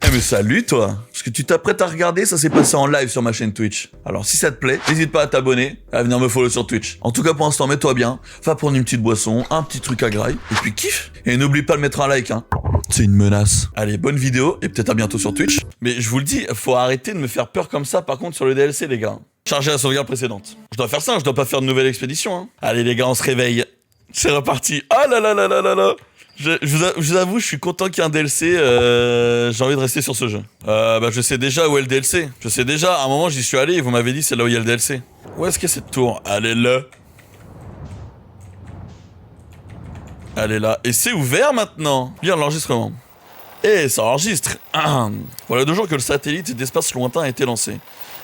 Eh mais salut toi. Parce que tu t'apprêtes à regarder, ça s'est passé en live sur ma chaîne Twitch. Alors si ça te plaît, n'hésite pas à t'abonner, à venir me follow sur Twitch. En tout cas pour l'instant, mets-toi bien, va prendre une petite boisson, un petit truc à graille, et puis kiffe. Et n'oublie pas de mettre un like, hein. C'est une menace. Allez, bonne vidéo, et peut-être à bientôt sur Twitch. Mais je vous le dis, faut arrêter de me faire peur comme ça par contre sur le DLC les gars. Chargez la sauvegarde précédente. Je dois faire ça, je dois pas faire de nouvelle expédition, hein. Allez les gars, on se réveille. C'est reparti. Ah là là là là là là. Je vous avoue, je suis content qu'il y ait un DLC, j'ai envie de rester sur ce jeu. Je sais déjà où est le DLC. Je sais déjà, à un moment j'y suis allé et vous m'avez dit c'est là où il y a le DLC. Où est-ce qu'il y a cette tour? Elle est là. Elle est là. Et c'est ouvert maintenant. Lire l'enregistrement. Et ça enregistre. Voilà 2 jours que le satellite d'espace lointain a été lancé.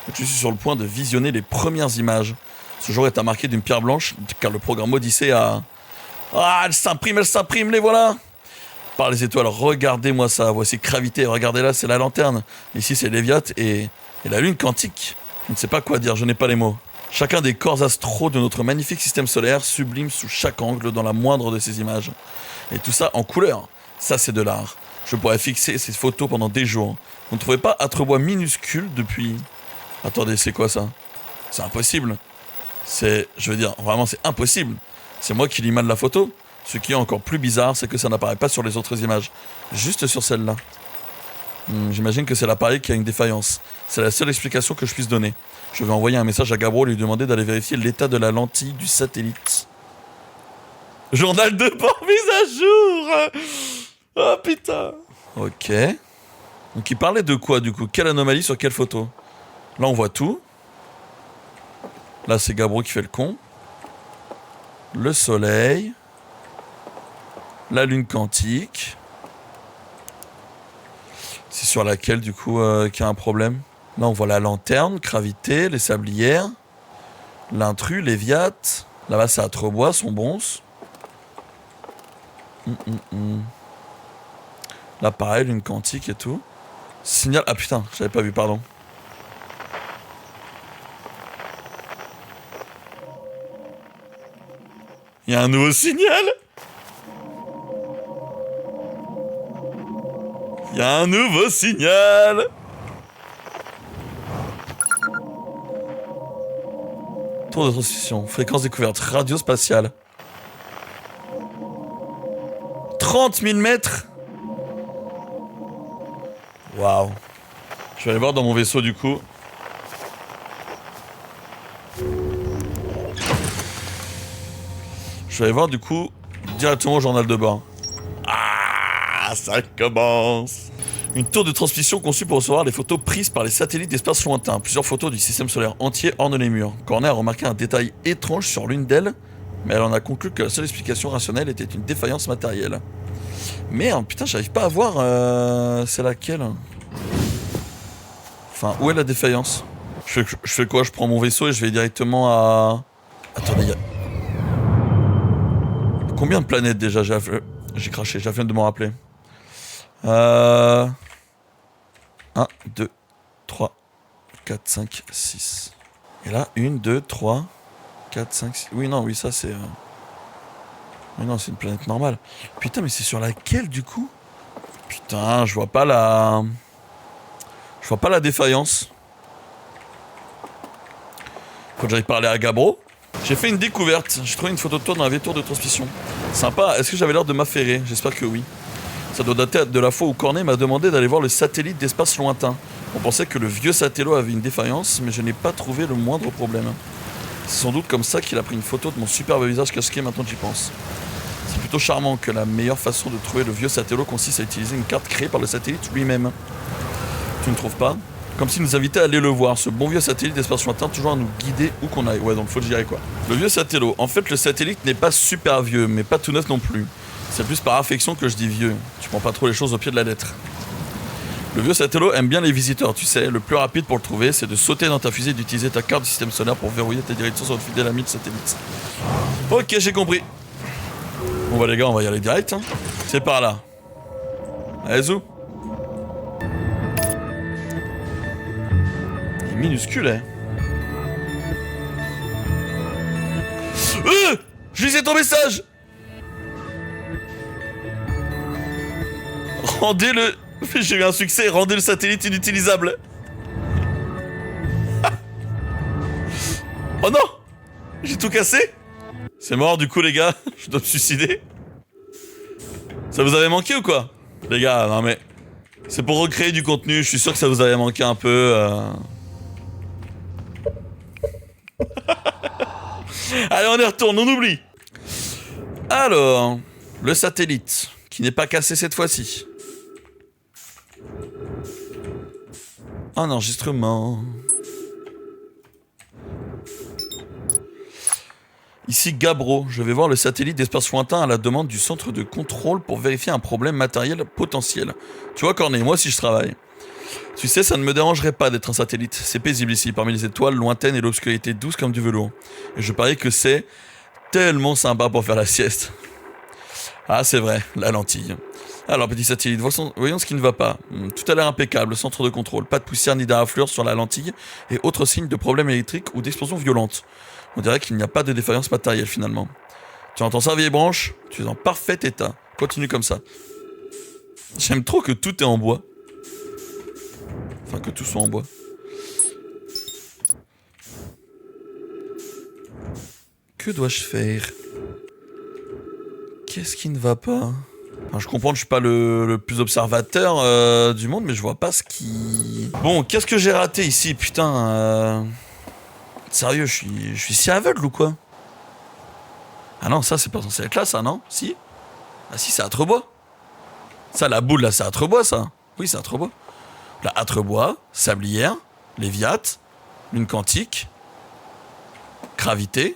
Je suis sur le point de visionner les premières images. Ce jour est à marquer d'une pierre blanche, car le programme Odyssée a... Ah, elles s'impriment, les voilà. Par les étoiles, regardez-moi ça. Voici Gravité, regardez là, c'est la lanterne. Ici, c'est Léviat et la lune quantique. Je ne sais pas quoi dire, je n'ai pas les mots. Chacun des corps astraux de notre magnifique système solaire sublime sous chaque angle dans la moindre de ces images. Et tout ça en couleur. Ça, c'est de l'art. Je pourrais fixer ces photos pendant des jours. Vous ne trouvez pas Atrebois minuscule depuis... Attendez, c'est quoi ça? C'est impossible. Je veux dire, vraiment, c'est impossible. C'est moi qui lis mal la photo. Ce qui est encore plus bizarre, c'est que ça n'apparaît pas sur les autres images. Juste sur celle-là. J'imagine que c'est l'appareil qui a une défaillance. C'est la seule explication que je puisse donner. Je vais envoyer un message à Gabro et lui demander d'aller vérifier l'état de la lentille du satellite. Journal de bord mise à jour. Oh putain. Ok. Donc il parlait de quoi du coup? Quelle anomalie sur quelle photo? Là on voit tout. Là c'est Gabro qui fait le con. Le soleil, la lune quantique. C'est sur laquelle du coup qu'il y a un problème. Là on voit la lanterne, Gravité, les sablières, l'intrus, Léviat. Là-bas c'est Atrebois, son bonce. Là pareil, lune quantique et tout. Signal, ah putain, j'avais pas vu, pardon. Il y a un nouveau signal. Il y a un nouveau signal. Tour de transition, fréquence découverte, radio spatiale. 30 000 mètres. Waouh. Je vais aller voir dans mon vaisseau du coup. Je vais aller voir du coup directement au journal de bord. Ah, ça commence. Une tour de transmission conçue pour recevoir les photos prises par les satellites d'espace lointain. Plusieurs photos du système solaire entier ornent les murs. Corner a remarqué un détail étrange sur l'une d'elles, mais elle en a conclu que la seule explication rationnelle était une défaillance matérielle. Merde, putain, j'arrive pas à voir c'est laquelle. Enfin, où est la défaillance? Je fais quoi? Je prends mon vaisseau et je vais directement à... Attendez, combien de planètes déjà? J'ai craché, j'ai viens de m'en rappeler. 1, 2, 3, 4, 5, 6. Et là, 1, 2, 3, 4, 5, 6. Oui, non, oui, ça c'est... Oui, non, c'est une planète normale. Putain, mais c'est sur laquelle du coup? Putain, je vois pas la... Je vois pas la défaillance. Faut que j'aille parler à Gabro. J'ai fait une découverte. J'ai trouvé une photo de toi dans la tour de transmission. Sympa. Est-ce que j'avais l'air de m'affairer? J'espère que oui. Ça doit dater de la fois où Cornet m'a demandé d'aller voir le satellite d'espace lointain. On pensait que le vieux satello avait une défaillance, mais je n'ai pas trouvé le moindre problème. C'est sans doute comme ça qu'il a pris une photo de mon superbe visage casqué maintenant que j'y pense. C'est plutôt charmant que la meilleure façon de trouver le vieux satello consiste à utiliser une carte créée par le satellite lui-même. Tu ne trouves pas? Comme s'il nous invitait à aller le voir, ce bon vieux satellite d'espace lointain, toujours à nous guider où qu'on aille. Ouais, donc faut le gérer quoi. Le vieux satello. En fait, le satellite n'est pas super vieux, mais pas tout neuf non plus. C'est plus par affection que je dis vieux. Tu prends pas trop les choses au pied de la lettre. Le vieux satello aime bien les visiteurs, tu sais. Le plus rapide pour le trouver, c'est de sauter dans ta fusée et d'utiliser ta carte du système solaire pour verrouiller ta direction sur le fidèle ami de satellite. Ok, j'ai compris. Bon bah les gars, on va y aller direct. Hein. C'est par là. Allez, zou. Il est minuscule, hein. Je lisais ton message. Rendez le J'ai eu un succès, rendez le satellite inutilisable. Oh non! J'ai tout cassé? C'est mort du coup les gars, je dois me suicider. Ça vous avait manqué ou quoi? Les gars, non mais... C'est pour recréer du contenu, je suis sûr que ça vous avait manqué un peu. Allez, on y retourne, on oublie. Alors, le satellite, qui n'est pas cassé cette fois-ci. Un enregistrement. Ici Gabro, je vais voir le satellite d'espace lointain à la demande du centre de contrôle pour vérifier un problème matériel potentiel. Tu vois Cornet, moi aussi je travaille. Tu sais, ça ne me dérangerait pas d'être un satellite. C'est paisible ici, parmi les étoiles lointaines et l'obscurité douce comme du velours. Et je parie que c'est tellement sympa pour faire la sieste. Ah c'est vrai, la lentille. Alors petit satellite, voyons ce qui ne va pas. Tout a l'air impeccable, centre de contrôle, pas de poussière ni d'influence sur la lentille et autres signes de problèmes électriques ou d'explosions violentes. On dirait qu'il n'y a pas de défaillance matérielle finalement. Tu entends ça vieille branche? Tu es en parfait état. Continue comme ça. J'aime trop que tout est en bois. Enfin que tout soit en bois. Que dois-je faire? Qu'est-ce qui ne va pas? Enfin, je comprends que je suis pas le plus observateur du monde, mais je vois pas ce qui... Bon, qu'est-ce que j'ai raté ici, putain Sérieux, je suis si aveugle ou quoi? Ah non, ça c'est pas censé être là, ça, non? Si? Ah si, c'est Atrebois. Ça, la boule là, c'est Atrebois, ça. Oui, c'est Atrebois. La Atrebois, Sablière, Léviate, Lune Quantique, Gravité,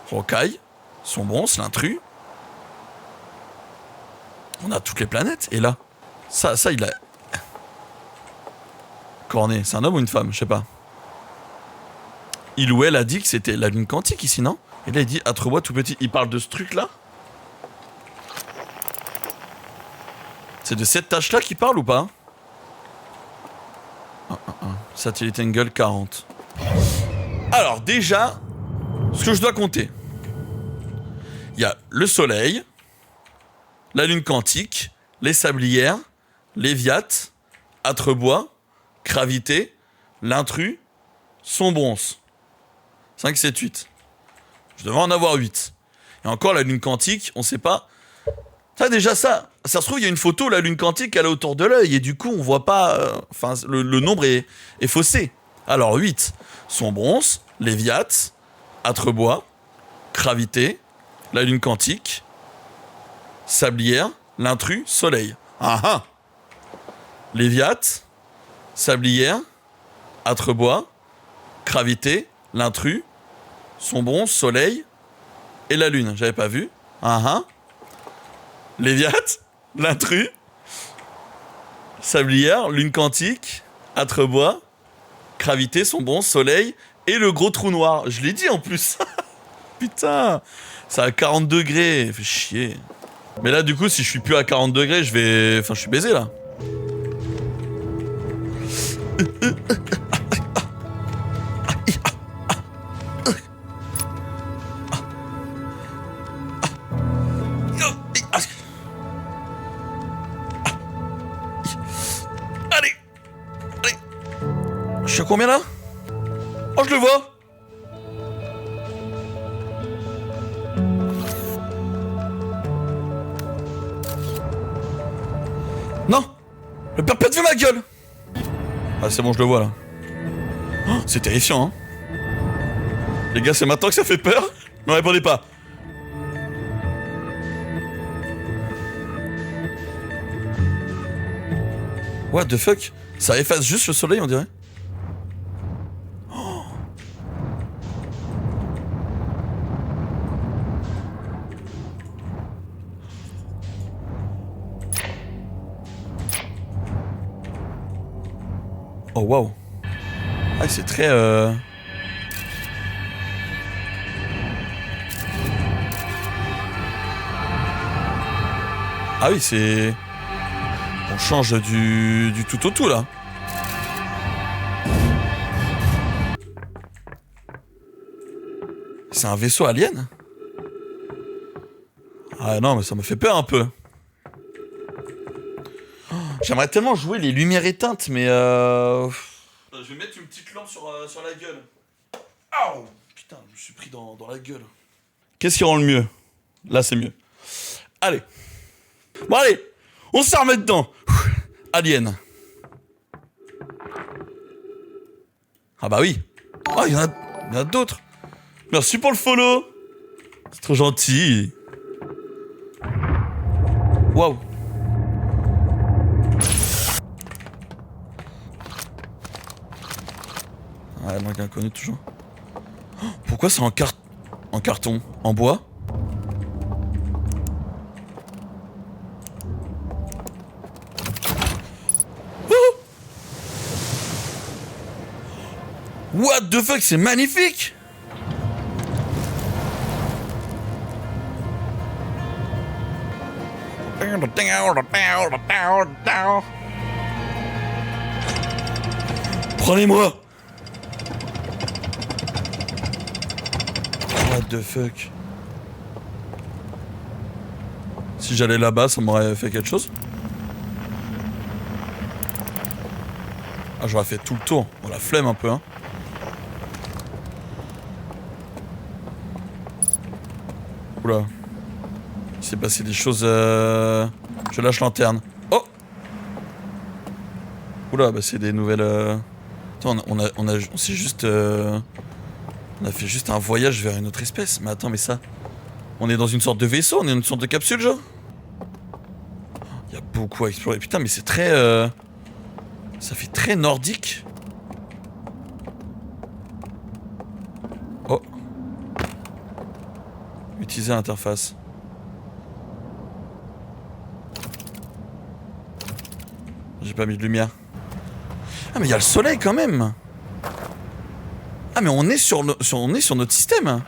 Rocaille, Sombrance, l'Intrus. On a toutes les planètes, et là, ça il a... Cornet, c'est un homme ou une femme? Je sais pas. Il ou elle a dit que c'était la Lune Quantique ici, non? Et là, il dit Atrebois tout petit. Il parle de ce truc-là? C'est de cette tâche-là qu'il parle ou pas? Satellite Angle 40. Alors, déjà, ce que je dois compter. Il y a le Soleil, la Lune Quantique, les Sablières, Léviate, Atrebois, Gravité, l'Intrus, Sombrance. 5, 7, 8. Je devrais en avoir 8. Et encore, la Lune Quantique, on sait pas... Ça, déjà, ça se trouve, il y a une photo, la Lune Quantique, elle est autour de l'œil, et du coup, on voit pas... Enfin, le nombre est faussé. Alors, 8. Sombrance, Léviate, Atrebois, Gravité, la Lune Quantique, Sablière, l'Intrus, Soleil. Ah ah! Léviate, Sablière, Atrebois, Gravité, l'Intrus, Sombrance, Soleil et la Lune. J'avais pas vu. Léviate, l'Intrus, Sablière, Lune Quantique, Atrebois, Gravité, Sombrance, Soleil et le gros trou noir. Je l'ai dit en plus. Putain, ça a 40 degrés. Fait chier. Mais là, du coup, si je suis plus à 40 degrés, je vais... Enfin, je suis baisé, là. Allez. Allez. Je suis à combien, là? Oh, je le vois. Non! Le père pète vu ma gueule! Ah c'est bon, je le vois là. Oh, c'est terrifiant, hein. Les gars, c'est maintenant que ça fait peur? Ne répondez pas. What the fuck? Ça efface juste le soleil, on dirait. Oh waouh. Ah c'est très Ah oui c'est... On change du tout au tout là. C'est un vaisseau alien? Ah non mais ça me fait peur un peu. Oh, J'aimerais tellement jouer les lumières éteintes, mais Je vais mettre une petite lampe sur la gueule. Aouh. Putain, je me suis pris dans la gueule. Qu'est-ce qui rend le mieux? Là, c'est mieux. Allez. Bon, allez. On se remet dedans. Alien. Ah bah oui. Ah, il y en a d'autres. Merci pour le follow. C'est trop gentil. Waouh. Ouais, manque inconnu toujours. Oh, pourquoi c'est en carton? En bois? Oh, what the fuck, c'est magnifique! Prenez-moi! What the fuck? Si j'allais là-bas, ça m'aurait fait quelque chose? Ah, j'aurais fait tout le tour. On la flemme un peu, hein. Oula. Il s'est passé des choses... Je lâche lanterne. Oh! Oula, bah c'est des nouvelles... Attends, on s'est juste... On a fait juste un voyage vers une autre espèce. Mais attends, mais ça... On est dans une sorte de vaisseau, on est dans une sorte de capsule, genre? Il y a beaucoup à explorer. Putain, mais c'est très... Ça fait très nordique. Oh. Utiliser l'interface. J'ai pas mis de lumière. Ah, mais il y a le soleil quand même. Ah, mais on est sur notre système.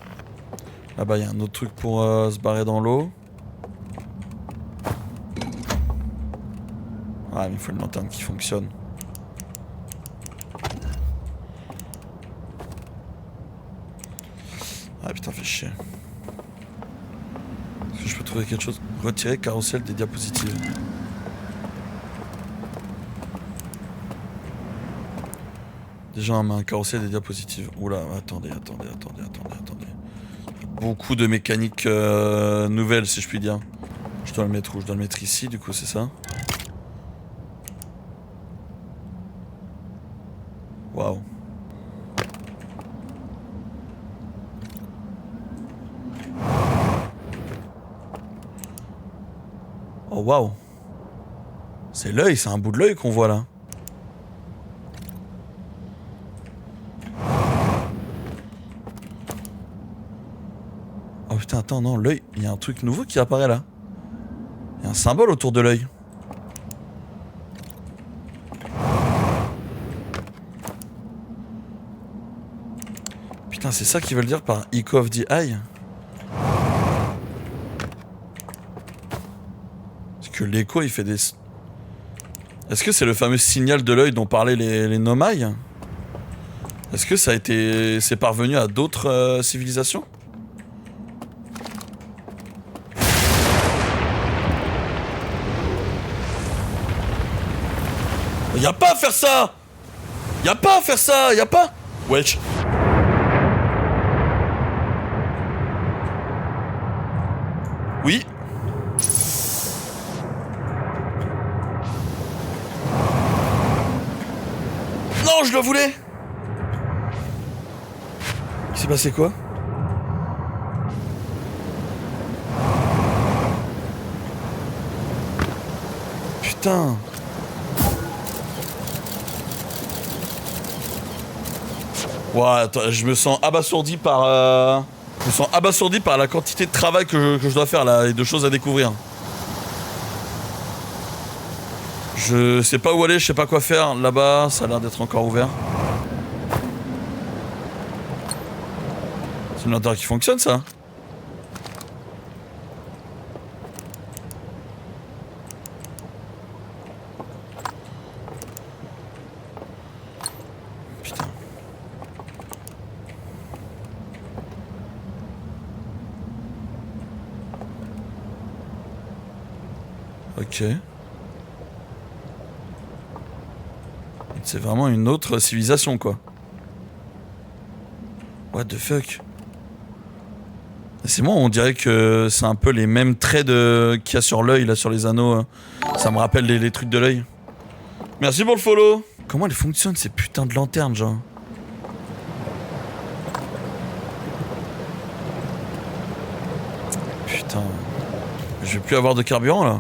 Là-bas, il y a un autre truc pour se barrer dans l'eau. Ah, mais il faut une lanterne qui fonctionne. Ah putain, fait chier. Est-ce que je peux trouver quelque chose? Retirer carrousel des diapositives. Déjà un carrousel des diapositives. Oula, attendez. Beaucoup de mécaniques nouvelles, si je puis dire. Je dois le mettre où? Je dois le mettre ici, du coup, c'est ça? Waouh. Oh waouh. C'est l'œil, c'est un bout de l'œil qu'on voit là. Oh putain, attends, non, l'œil, il y a un truc nouveau qui apparaît là. Il y a un symbole autour de l'œil. Putain, c'est ça qu'ils veulent dire par Echo of the Eye? Parce que l'écho, il fait des... Est-ce que c'est le fameux signal de l'œil dont parlaient les Nomai? Est-ce que ça a été... c'est parvenu à d'autres civilisations? Y'a pas à faire ça! Y'a pas à faire ça! Y'a pas... Wesh. Oui. Non, je le voulais! Il s'est passé quoi? Putain. Ouais, attends, je me sens abasourdi par... Je me sens abasourdi par la quantité de travail que je dois faire là et de choses à découvrir. Je sais pas où aller, je sais pas quoi faire. Là-bas, ça a l'air d'être encore ouvert. C'est une lanterne qui fonctionne, ça? Putain. Ok. C'est vraiment une autre civilisation, quoi. What the fuck? C'est moi, on dirait que c'est un peu les mêmes traits qu'il y a sur l'œil, là, sur les anneaux. Ça me rappelle les trucs de l'œil. Merci pour le follow. Comment elles fonctionnent, ces putains de lanternes, genre? Putain. Je vais plus avoir de carburant, là.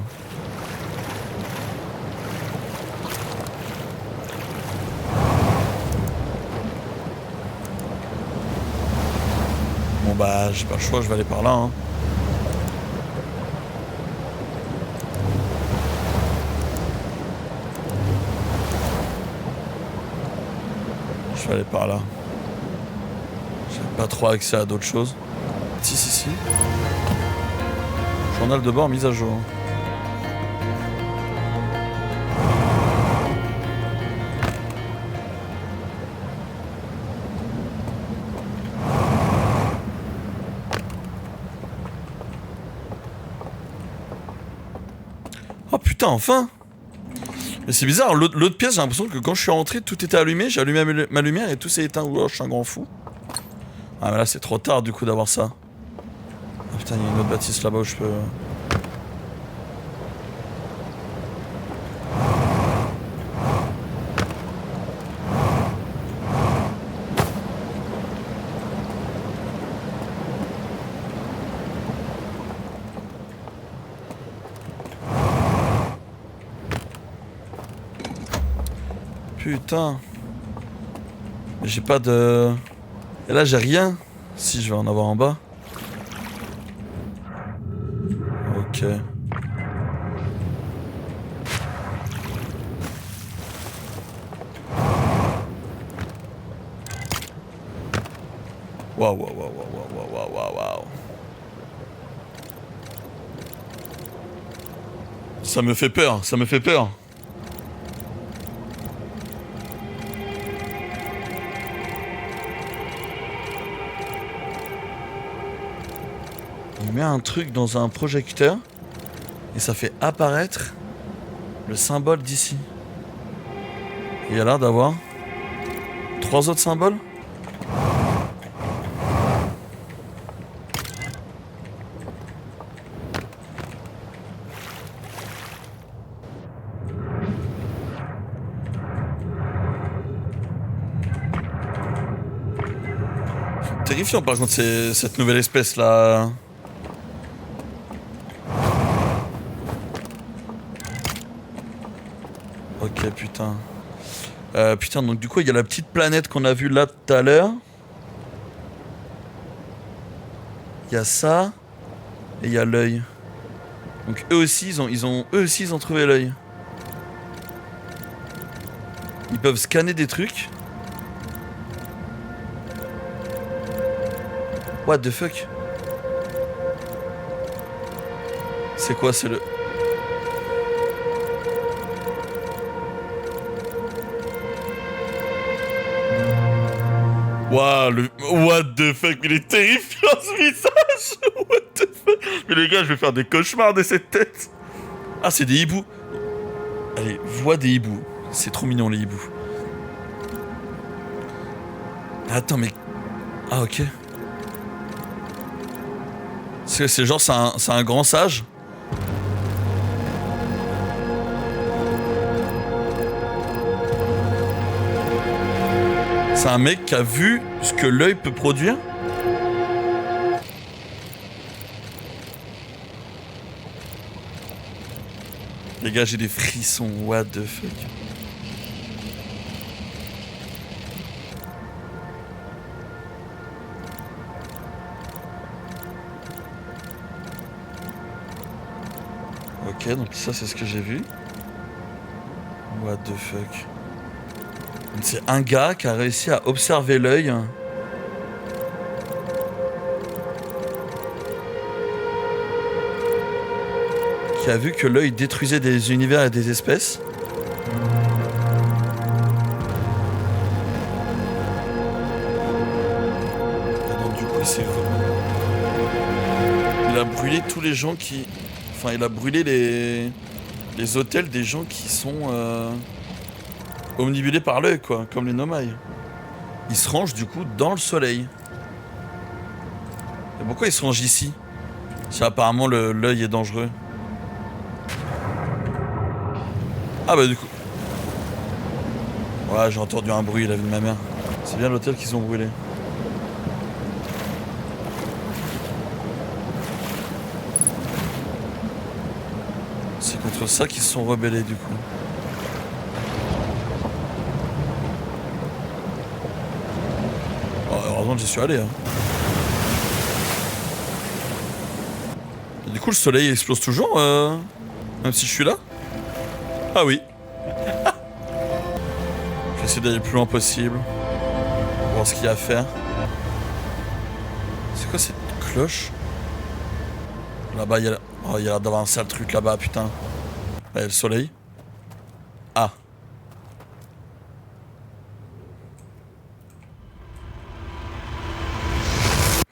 Bon bah, j'ai pas le choix, je vais aller par là, hein. Je vais aller par là. J'ai pas trop accès à d'autres choses. Si. Journal de bord mise à jour. Oh putain, enfin! Mais c'est bizarre, l'autre pièce, j'ai l'impression que quand je suis rentré, tout était allumé, j'ai allumé ma lumière et tout s'est éteint. Ouah, je suis un grand fou. Ah mais là c'est trop tard du coup d'avoir ça. Ah putain, il y a une autre bâtisse là-bas où je peux... Putain. J'ai pas de... Et là j'ai rien. Si, je vais en avoir en bas. Ok. Waouh. Ça me fait peur. Il met un truc dans un projecteur et ça fait apparaître le symbole d'ici. Il y a l'air d'avoir 3 autres symboles. Terrifiant par contre cette nouvelle espèce là. Ok putain. Putain donc du coup il y a la petite planète qu'on a vue là tout à l'heure. Il y a ça. Et il y a l'œil. Donc eux aussi ils ont trouvé l'œil. Ils peuvent scanner des trucs. What the fuck? C'est quoi? C'est le... Waouh, le... What the fuck? Il est terrifiant ce visage! What the fuck? Mais les gars, je vais faire des cauchemars de cette tête! Ah, c'est des hiboux! Allez, vois des hiboux. C'est trop mignon les hiboux. Attends, mais... Ah, ok. C'est genre, c'est un grand sage. C'est un mec qui a vu ce que l'œil peut produire. Les gars, j'ai des frissons. What the fuck? Ok, donc ça c'est ce que j'ai vu. What the fuck? C'est un gars qui a réussi à observer l'œil. Qui a vu que l'œil détruisait des univers et des espèces. Et donc du coup il a brûlé tous les gens qui... Enfin il a brûlé les hôtels des gens qui sont... omnibulés par l'œil, quoi, comme les Nomai. Ils se rangent du coup dans le soleil. Et pourquoi ils se rangent ici? Si apparemment l'œil est dangereux. Ah bah du coup... Ouais, j'ai entendu un bruit, la vie de ma mère. C'est bien l'hôtel qu'ils ont brûlé. C'est contre ça qu'ils se sont rebellés du coup. Oh, heureusement que j'y suis allé. Hein. Et du coup le soleil explose toujours, même si je suis là. Ah oui. J'essaie d'aller le plus loin possible. Voir ce qu'il y a à faire. C'est quoi cette cloche? Là-bas, il y a... Oh, il y a l'air d'avoir un sale truc là-bas, putain. Là, il y a le soleil. Ah.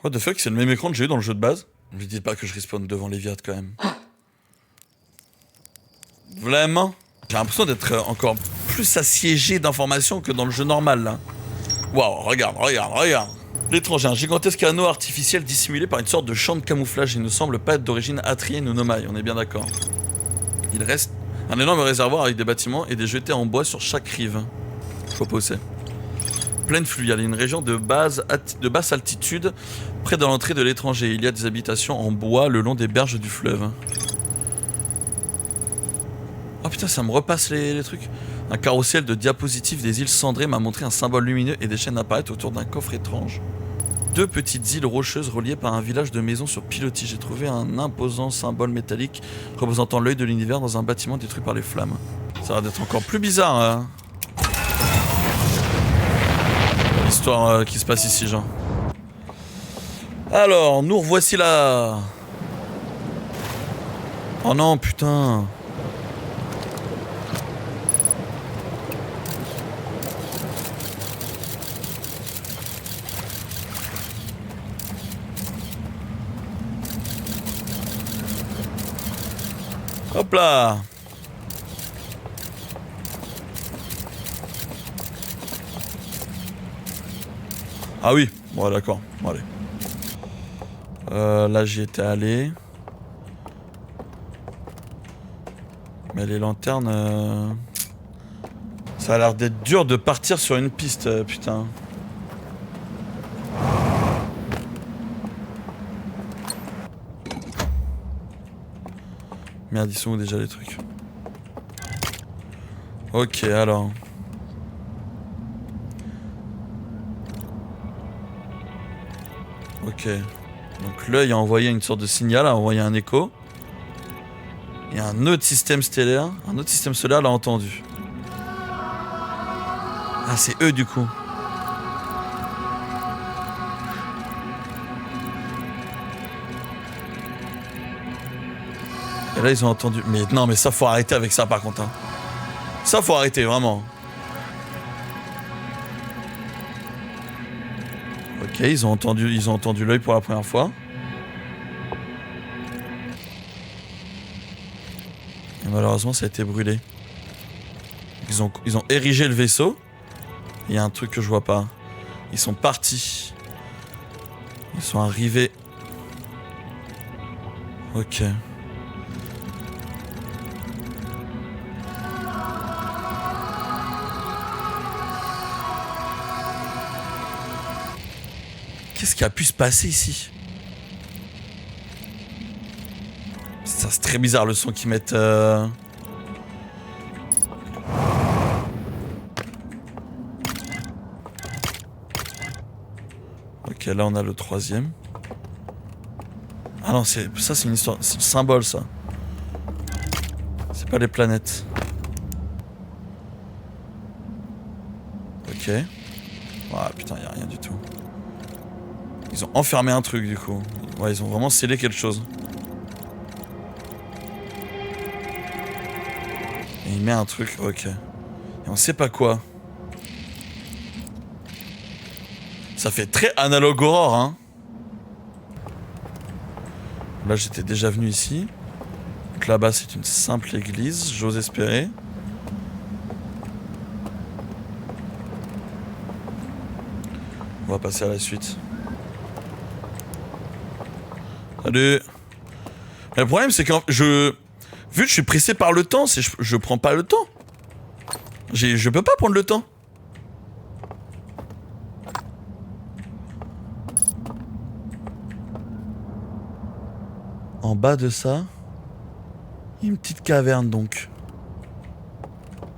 What the fuck, c'est le même écran que j'ai eu dans le jeu de base. Ne me dites pas que je respawn devant les Viates quand même. Vraiment? J'ai l'impression d'être encore plus assiégé d'informations que dans le jeu normal, là. Waouh, regarde, regarde, regarde. L'étranger, un gigantesque anneau artificiel dissimulé par une sorte de champ de camouflage. Il ne semble pas être d'origine atrienne ou nomai, on est bien d'accord. Il reste un énorme réservoir avec des bâtiments et des jetées en bois sur chaque rive. Je vois pas où c'est. Plaine fluviale, une région de basse altitude près de l'entrée de l'étranger. Il y a des habitations en bois le long des berges du fleuve. Oh putain, ça me repasse les trucs. Un carrousel de diapositives des îles cendrées m'a montré un symbole lumineux et des chaînes apparaître autour d'un coffre étrange. 2 petites îles rocheuses reliées par un village de maisons sur pilotis. J'ai trouvé un imposant symbole métallique représentant l'œil de l'univers dans un bâtiment détruit par les flammes. Ça va d'être encore plus bizarre, hein. L'histoire qui se passe ici, genre. Alors, nous revoici là. Oh non, putain. Hop là. Ah oui, bon d'accord, bon allez. Là j'y étais allé. Mais les lanternes... Ça a l'air d'être dur de partir sur une piste, putain. Merde, ils sont où déjà les trucs? Ok, alors. Ok. Donc l'œil a envoyé une sorte de signal, a envoyé un écho. Et un autre système stellaire, un autre système solaire l'a entendu. Ah, c'est eux du coup. Et là ils ont entendu. Mais non, mais ça faut arrêter avec ça par contre. Hein. Ça faut arrêter vraiment. Ok, ils ont entendu l'œil pour la première fois. Et malheureusement ça a été brûlé. Ils ont érigé le vaisseau. Il y a un truc que je vois pas. Ils sont partis. Ils sont arrivés. Ok. Qu'est-ce qui a pu se passer ici? Ça, c'est très bizarre le son qu'ils mettent. Ok, là on a le troisième. Ah non, ça c'est une histoire. C'est le symbole ça. C'est pas les planètes. Ok. Ah putain, y a rien du tout. Ils ont enfermé un truc du coup. Ouais, ils ont vraiment scellé quelque chose. Et il met un truc, ok. Et on sait pas quoi. Ça fait très analogue Aurore, hein. Là, j'étais déjà venu ici. Donc là-bas, c'est une simple église, j'ose espérer. On va passer à la suite. Salut. Mais le problème c'est que vu que je suis pressé par le temps, je prends pas le temps. Je peux pas prendre le temps. En bas de ça, il y a une petite caverne donc.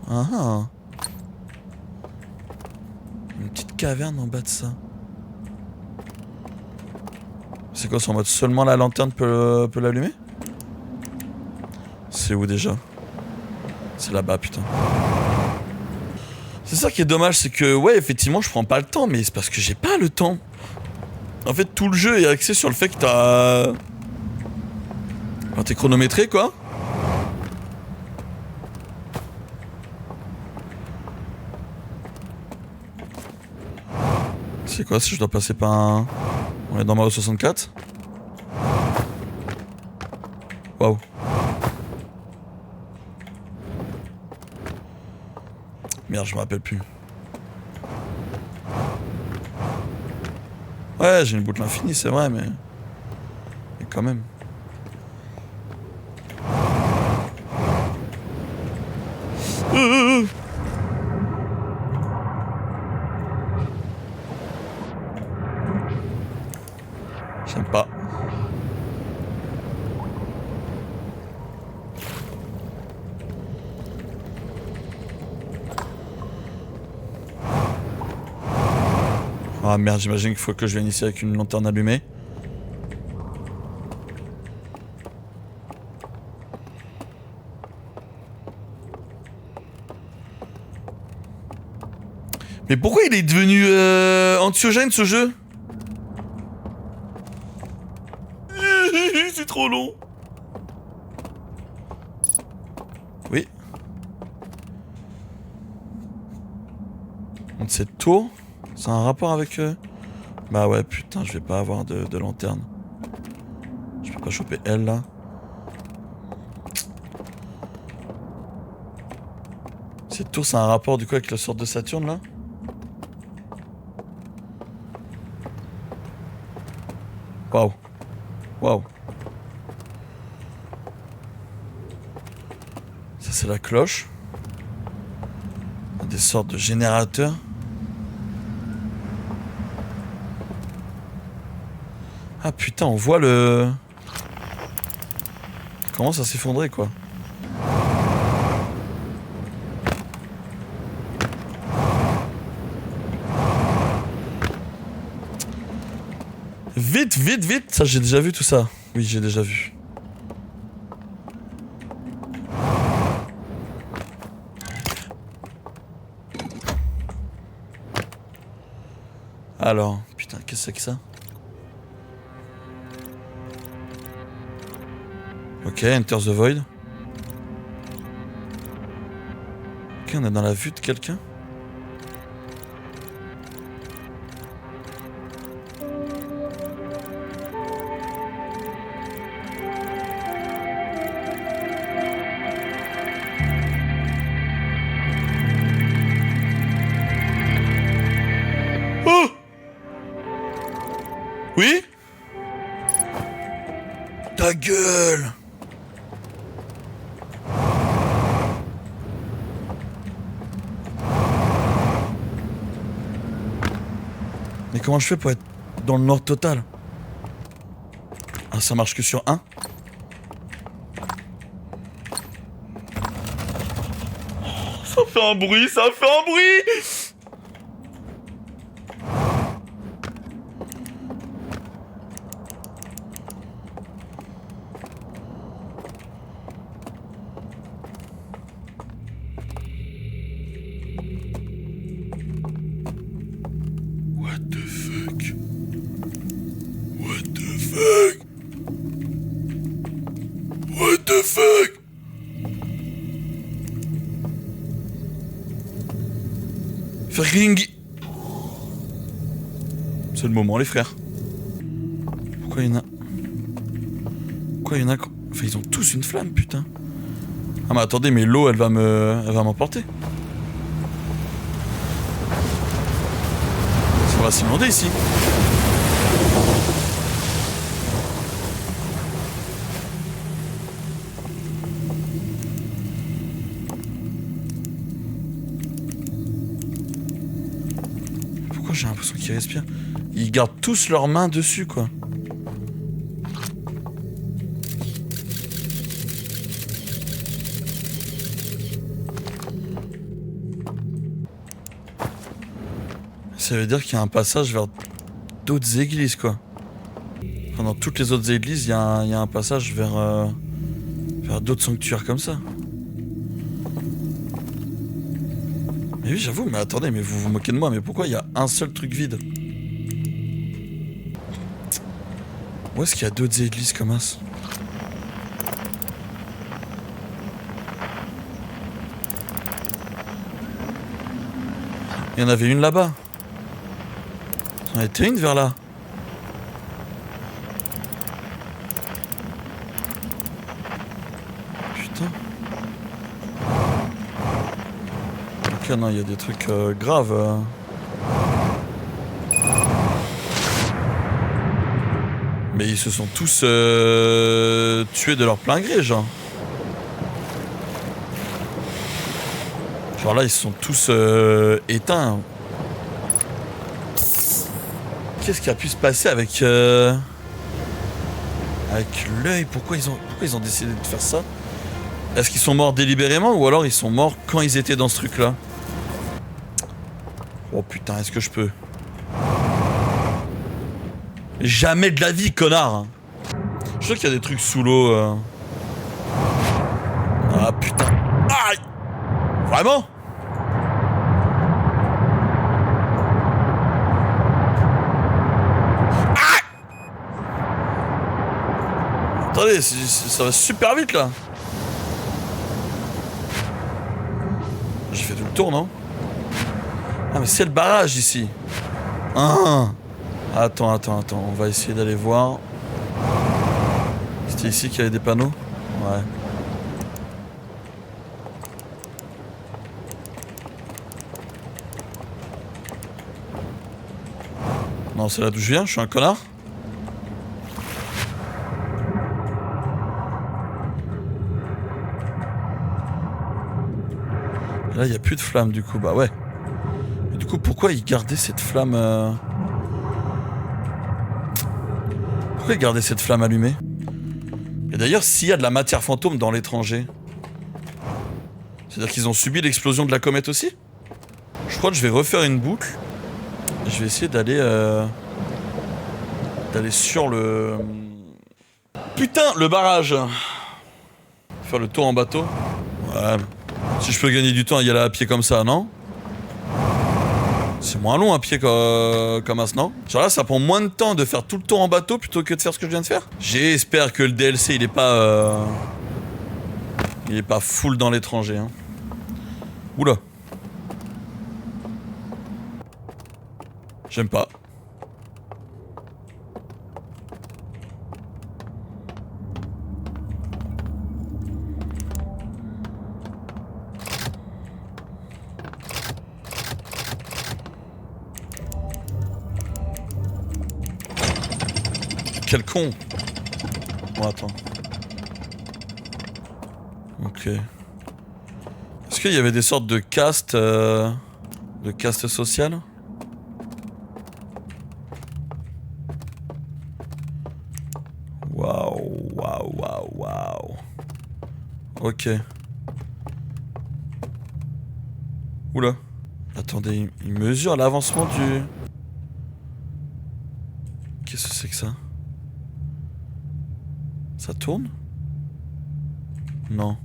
Ah ah. Une petite caverne en bas de ça. C'est quoi, c'est en mode seulement la lanterne peut l'allumer? C'est où déjà? C'est là-bas, putain. C'est ça qui est dommage, c'est que ouais, effectivement, je prends pas le temps, mais c'est parce que j'ai pas le temps. En fait, tout le jeu est axé sur le fait que t'as... Enfin, t'es chronométré, quoi. C'est quoi si je dois passer par un... On est dans Mario 64. Waouh. Merde, je me rappelle plus. Ouais, j'ai une boucle infinie, c'est vrai, mais quand même. J'aime pas. Ah merde, j'imagine qu'il faut que je vienne ici avec une lanterne allumée. Mais pourquoi il est devenu anxiogène ce jeu? C'est trop long. Oui. Donc cette tour, c'est un rapport avec... Bah ouais, putain, je vais pas avoir de lanterne. Je peux pas choper elle, là. Cette tour, c'est un rapport du coup avec la sorte de Saturne, là? Waouh. Waouh. Ça, c'est la cloche. Des sortes de générateurs. Ah putain, on voit le... Comment ça s'effondrer, quoi. Vite, vite, vite. Ça, j'ai déjà vu tout ça. Oui, j'ai déjà vu. Alors, putain, qu'est-ce que c'est que ça? Ok, Enter the Void. Ok, on est dans la vue de quelqu'un. Oh! Oui? Ta gueule! Mais comment je fais pour être dans le nord total? Ah, ça marche que sur un? Ça fait un bruit, ça fait un bruit! What the fuck? What the fuck? What the fuck? Fucking... C'est le moment, les frères. Pourquoi il y en a... Pourquoi il y en a... Enfin, ils ont tous une flamme, putain. Ah mais attendez, mais l'eau, elle va m'emporter. va s'inonder ici. Pourquoi j'ai l'impression qu'ils respirent? Ils gardent tous leurs mains dessus, quoi. Ça veut dire qu'il y a un passage vers d'autres églises, quoi. Enfin, dans toutes les autres églises, il y a un passage vers d'autres sanctuaires comme ça. Mais oui, j'avoue, mais attendez, mais vous vous moquez de moi, mais pourquoi il y a un seul truc vide? Où est-ce qu'il y a d'autres églises comme ça? Il y en avait une là-bas. Il y en était une vers là. Putain. Ok, non, il y a des trucs graves. Mais ils se sont tous tués de leur plein gré, genre. Genre là, ils se sont tous éteints. Qu'est-ce qui a pu se passer avec l'œil? Pourquoi ils ont décidé de faire ça? Est-ce qu'ils sont morts délibérément ou alors ils sont morts quand ils étaient dans ce truc-là? Oh putain, est-ce que je peux? Jamais de la vie, connard! Je sais qu'il y a des trucs sous l'eau. Ah putain. Aïe! Vraiment? Attendez, ça va super vite là. J'ai fait tout le tour, non? Ah mais c'est le barrage ici. Ah. Attends, on va essayer d'aller voir. C'était ici qu'il y avait des panneaux? Ouais. Non, c'est là d'où je viens, je suis un connard. Là, il n'y a plus de flamme du coup, bah ouais. Et du coup, pourquoi ils gardaient cette flamme Pourquoi ils gardaient cette flamme allumée? Et d'ailleurs, s'il y a de la matière fantôme dans l'étranger, c'est-à-dire qu'ils ont subi l'explosion de la comète aussi? Je crois que je vais refaire une boucle. Je vais essayer d'aller sur le... Putain, le barrage. Faire le tour en bateau. Ouais. Si je peux gagner du temps à y aller à pied comme ça, non? C'est moins long à pied comme as, non? Genre là, ça prend moins de temps de faire tout le tour en bateau plutôt que de faire ce que je viens de faire. J'espère que le DLC, il est pas full dans l'étranger, hein. Oula. J'aime pas. Quel con. Bon, attends. Ok. Est-ce qu'il y avait des sortes de castes sociales? Waouh. Ok. Oula. Attendez, il mesure l'avancement du... Qu'est-ce que c'est que ça? Ça tourne? Non.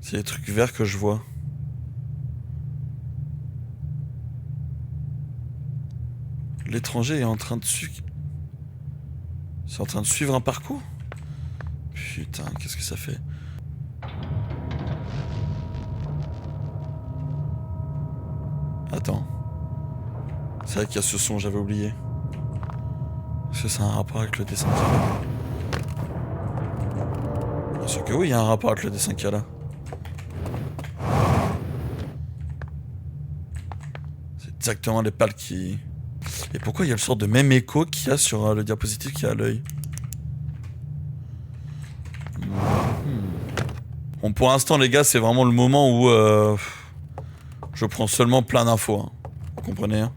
C'est des trucs verts que je vois. L'étranger est en train de suivre... C'est en train de suivre un parcours? Putain, qu'est-ce que ça fait? Attends. C'est vrai qu'il y a ce son, j'avais oublié. Est-ce que ça a un rapport avec le dessin qu'il y a là? Bien sûr que oui, il y a un rapport avec le dessin qu'il y a là. C'est exactement les pales qui Et pourquoi il y a le sort de même écho qu'il y a sur le diapositive qui a à l'œil? Bon, pour l'instant, les gars, c'est vraiment le moment où je prends seulement plein d'infos. Hein. Vous comprenez hein?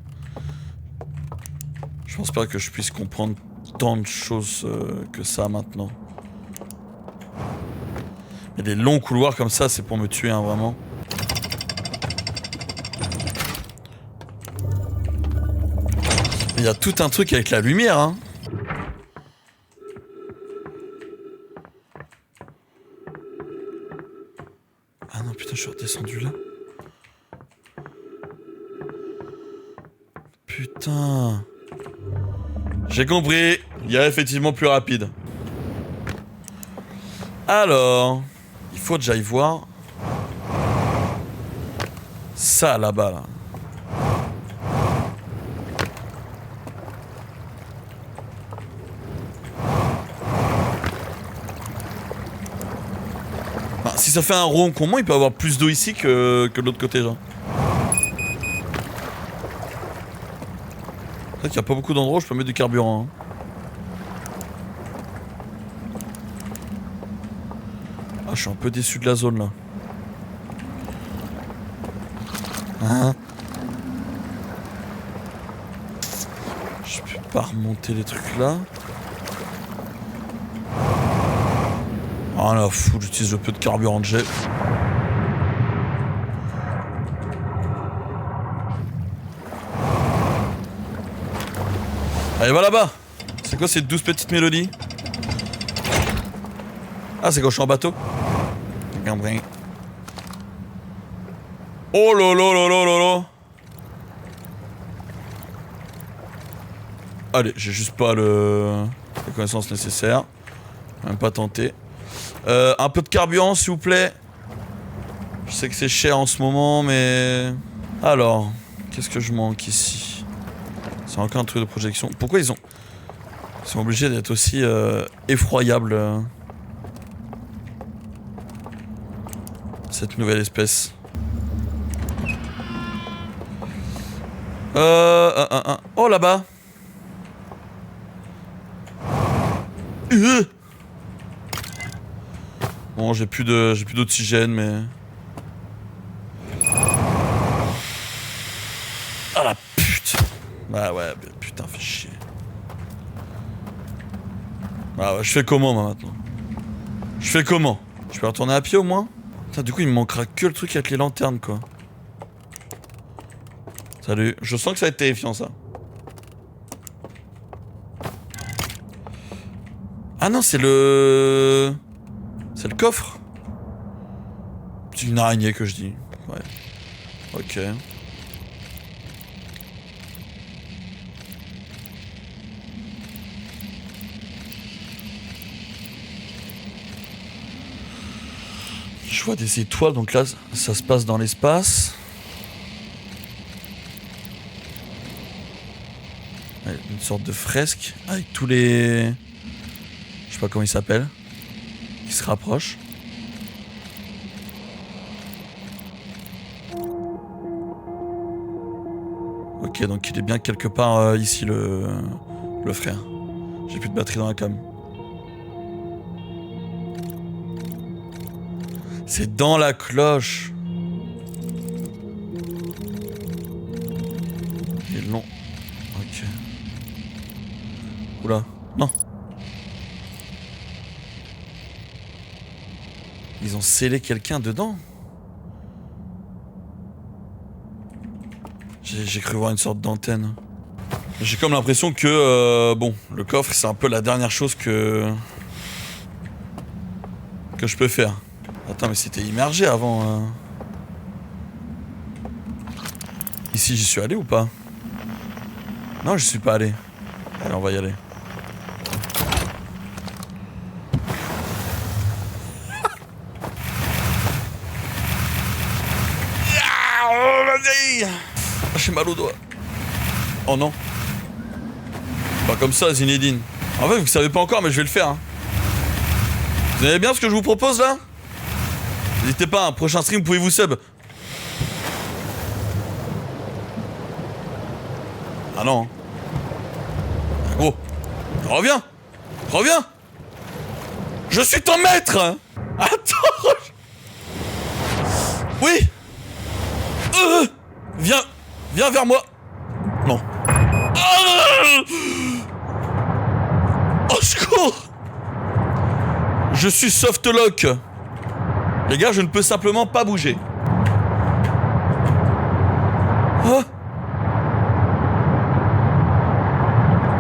Je pense pas que je puisse comprendre tant de choses que ça maintenant. Mais des longs couloirs comme ça, c'est pour me tuer, hein, vraiment. Il y a tout un truc avec la lumière, hein. Ah non, putain, je suis redescendu là. Putain. J'ai compris. Il y a effectivement plus rapide. Alors, il faut que j'aille voir ça là-bas, là. Enfin, si ça fait un rond, comment il peut avoir plus d'eau ici que de l'autre côté, genre? C'est vrai qu'il n'y a pas beaucoup d'endroits où je peux mettre du carburant. Hein. Ah, je suis un peu déçu de la zone là. Hein? Je peux pas remonter les trucs là. Ah la fou, j'utilise le peu de carburant que j'ai. Allez, va là-bas. C'est quoi ces 12 petites mélodies? Ah, c'est quand je suis en bateau. Oh lolo lolo lolo. Allez, j'ai juste pas les connaissances nécessaires. Même pas tenté. Un peu de carburant, s'il vous plaît. Je sais que c'est cher en ce moment, mais... Alors, qu'est-ce que je manque ici? C'est encore un truc de projection. Pourquoi ils sont obligés d'être aussi effroyables cette nouvelle espèce. Oh là-bas. Bon, j'ai plus d'oxygène, mais... Ah la pute. Bah ouais, putain, fais chier. Ah ouais, je fais comment, moi, maintenant? Je fais comment? Je peux retourner à pied, au moins? Putain, du coup, il me manquera que le truc avec les lanternes, quoi. Salut. Je sens que ça va être terrifiant, ça. Ah non, c'est le... C'est le coffre. C'est une araignée que je dis. Ouais. Ok. Je vois des étoiles, donc là, ça se passe dans l'espace. Une sorte de fresque avec tous les... Je sais pas comment ils s'appellent. Qui se rapprochent. Ok, donc il est bien quelque part ici, le frère. J'ai plus de batterie dans la cam. C'est dans la cloche. Il est long. Ok. Oula. Non. Ils ont scellé quelqu'un dedans. J'ai cru voir une sorte d'antenne. J'ai comme l'impression que, bon, le coffre, c'est un peu la dernière chose que je peux faire. Attends, mais c'était immergé avant. Ici, j'y suis allé ou pas? Non, j'y suis pas allé. Allez, on va y aller. Vas-y! J'ai mal au doigt. Oh non. Pas comme ça, Zinedine. En fait, vous savez pas encore, mais je vais le faire. Hein. Vous aimez bien ce que je vous propose là? N'hésitez pas, un prochain stream, pouvez-vous sub? Ah non. Oh, reviens. Reviens. Je suis ton maître. Attends. Oui. Viens. Viens vers moi. Non. Au secours. Je suis softlock. Les gars, je ne peux simplement pas bouger. Oh.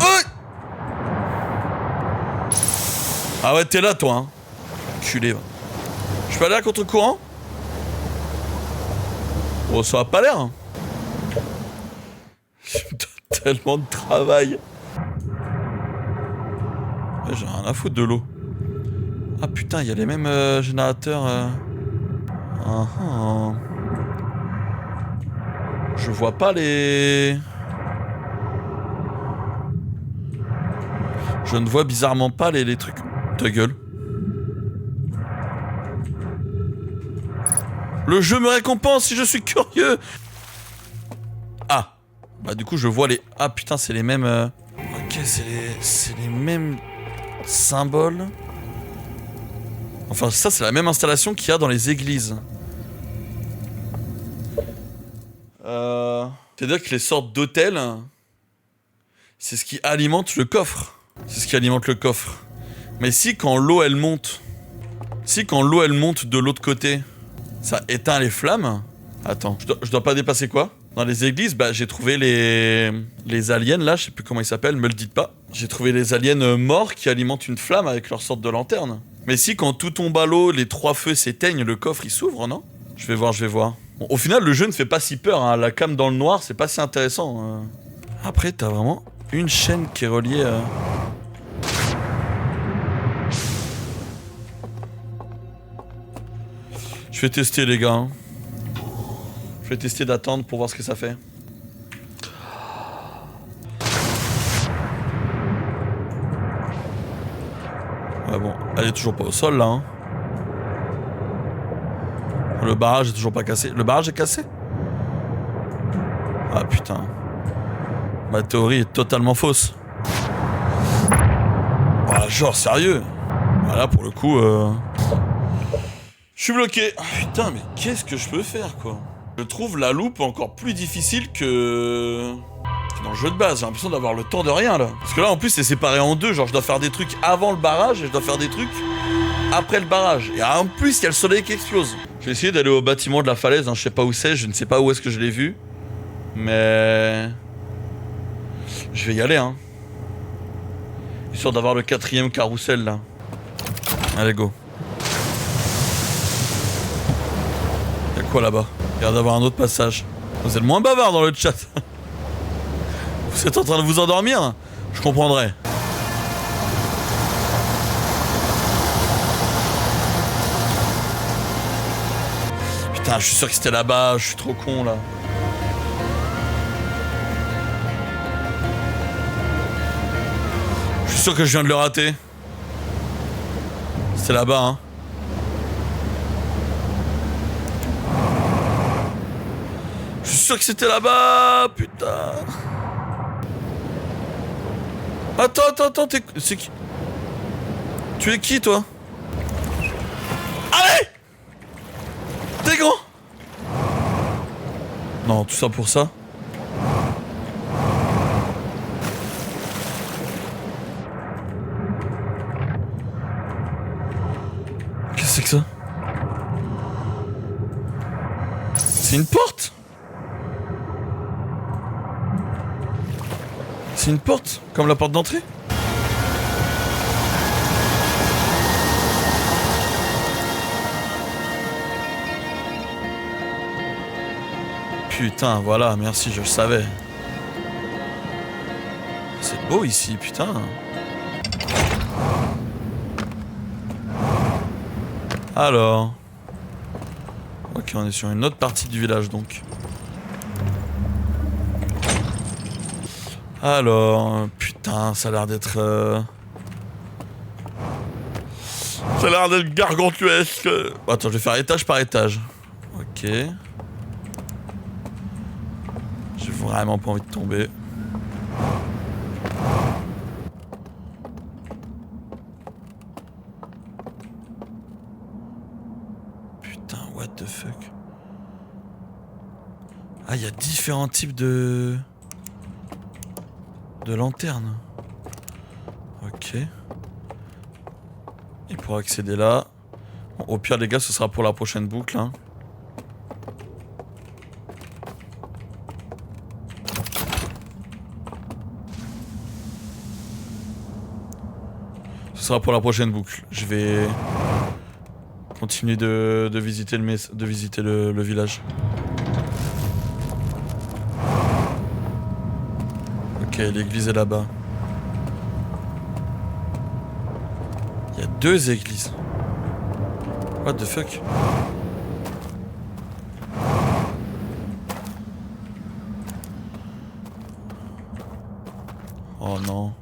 Oh. Ah ouais, t'es là, toi, hein. Culé, va. Je peux aller à contre-courant? Oh, ça a pas l'air, hein. Tellement de travail. Ouais, j'ai rien à foutre de l'eau. Ah putain, il y a les mêmes générateurs. Je vois pas les... Je ne vois bizarrement pas les trucs. Ta gueule. Le jeu me récompense si je suis curieux. Ah. Bah du coup je vois les... Ah putain, c'est les mêmes... Ok, c'est les mêmes symboles. Enfin ça c'est la même installation qu'il y a dans les églises. C'est-à-dire que les sortes d'hôtels, c'est ce qui alimente le coffre. C'est ce qui alimente le coffre. Mais si quand l'eau elle monte... Si quand l'eau elle monte de l'autre côté, ça éteint les flammes... Attends, je dois pas dépasser quoi? Dans les églises, bah j'ai trouvé les aliens là, je sais plus comment ils s'appellent, me le dites pas. J'ai trouvé les aliens morts qui alimentent une flamme avec leur sorte de lanterne. Mais si quand tout tombe à l'eau, les 3 feux s'éteignent, le coffre il s'ouvre, non? Je vais voir. Bon, au final, le jeu ne fait pas si peur, hein. La cam dans le noir, c'est pas si intéressant. Après, t'as vraiment une chaîne qui est reliée à... Je vais tester les gars. Hein. Je vais tester d'attendre pour voir ce que ça fait. Ouais bon, elle est toujours pas au sol là. Hein. Le barrage est toujours pas cassé. Le barrage est cassé? Ah putain. Ma théorie est totalement fausse. Ah, genre sérieux. Voilà pour le coup je suis bloqué. Ah, putain mais qu'est-ce que je peux faire quoi? Je trouve la loupe encore plus difficile que dans le jeu de base. J'ai l'impression d'avoir le temps de rien là. Parce que là en plus c'est séparé en deux. Genre je dois faire des trucs avant le barrage et je dois faire des trucs après le barrage. Et en plus il y a le soleil qui explose. Je vais essayer d'aller au bâtiment de la falaise. Hein. Je sais pas où c'est. Je ne sais pas où est-ce que je l'ai vu. Mais... je vais y aller hein. Histoire d'avoir le 4ème carrousel là. Allez go. Y'a quoi là-bas? Il y a d'avoir un autre passage. Vous êtes moins bavard dans le chat. Vous êtes en train de vous endormir? Je comprendrai. Putain, je suis sûr que c'était là-bas. Je suis trop con là. Je suis sûr que je viens de le rater. C'était là-bas, hein. Je suis sûr que c'était là-bas, putain. Attends, c'est qui? Tu es qui, toi? Allez! T'es grand? Non, tout ça pour ça? Qu'est-ce que c'est que ça? C'est une porte? C'est une porte? Comme la porte d'entrée? Putain, voilà, merci, je le savais. C'est beau ici, putain. Alors... ok, on est sur une autre partie du village, donc. Alors... putain, ça a l'air d'être... ça a l'air d'être gargantuesque. Attends, je vais faire étage par étage. Ok. J'ai vraiment pas envie de tomber. Ah, il y a différents types de lanternes. Ok. Et pour accéder là... Bon, au pire, les gars, ce sera pour la prochaine boucle, hein. Ce sera pour la prochaine boucle. Je vais continuer de visiter le village. Ok, l'église est là-bas. Il y a 2 églises. What the fuck? Oh non.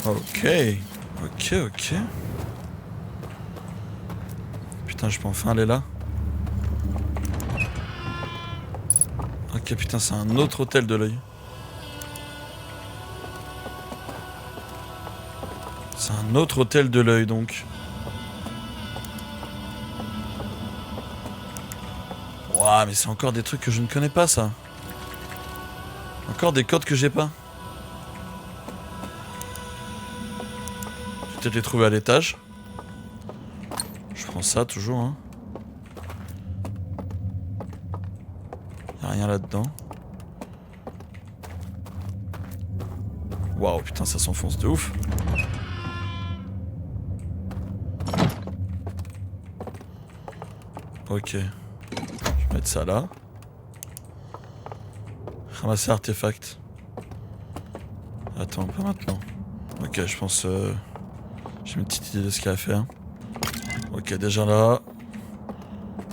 Ok. Ok. Putain, je peux enfin aller là. Ok, putain, c'est un autre hôtel de l'œil. C'est un autre hôtel de l'œil, donc. Ouah, mais c'est encore des trucs que je ne connais pas, ça. Encore des codes que j'ai pas. Je vais peut-être les trouver à l'étage. Je prends ça, toujours, hein. Y'a rien là-dedans. Waouh, putain, ça s'enfonce de ouf. Ok. Je vais mettre ça là. Ramasser artefact. Attends, pas maintenant. Ok, je pense... j'ai une petite idée de ce qu'il y a à faire. Ok, déjà là...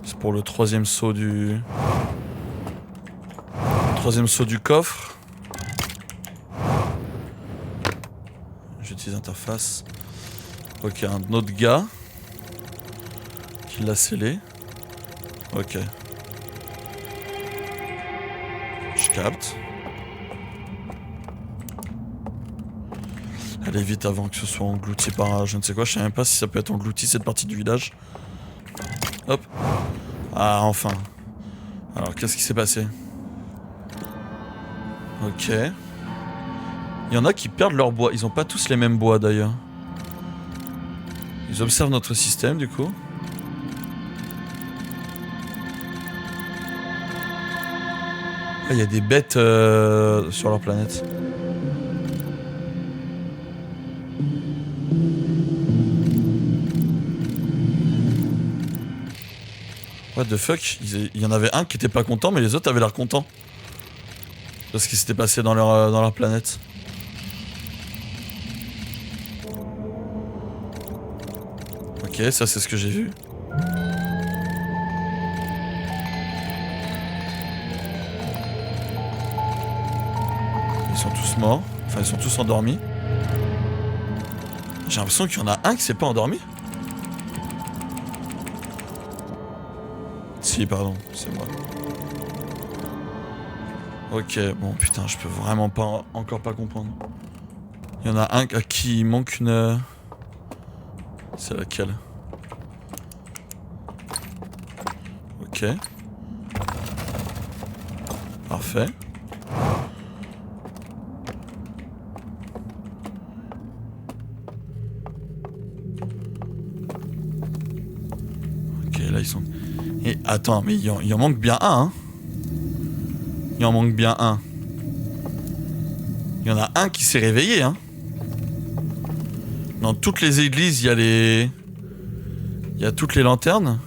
C'est pour le 3e saut du... 3e saut du coffre. J'utilise interface. Ok, un autre gars. Qui l'a scellé. Ok. Je capte. Allez vite avant que ce soit englouti par je ne sais quoi. Je sais même pas si ça peut être englouti cette partie du village. Hop. Ah, enfin. Alors, qu'est-ce qui s'est passé? Ok. Il y en a qui perdent leur bois. Ils ont pas tous les mêmes bois d'ailleurs. Ils observent notre système du coup. Il y a des bêtes sur leur planète. What the fuck? Il y en avait un qui était pas content, mais les autres avaient l'air contents. De ce qui s'était passé dans leur planète. Ok, ça c'est ce que j'ai vu. Ils sont tous morts. Enfin, ils sont tous endormis. J'ai l'impression qu'il y en a un qui s'est pas endormi. Si, pardon, c'est moi. Ok, bon, putain, je peux vraiment pas encore pas comprendre. Il y en a un à qui il manque une... C'est laquelle? Ok. Parfait. Ok, là ils sont... Et attends, mais il en manque bien un, hein. Il en manque bien un. Il y en a un qui s'est réveillé, hein. Dans toutes les églises, il y a les... Il y a toutes les lanternes.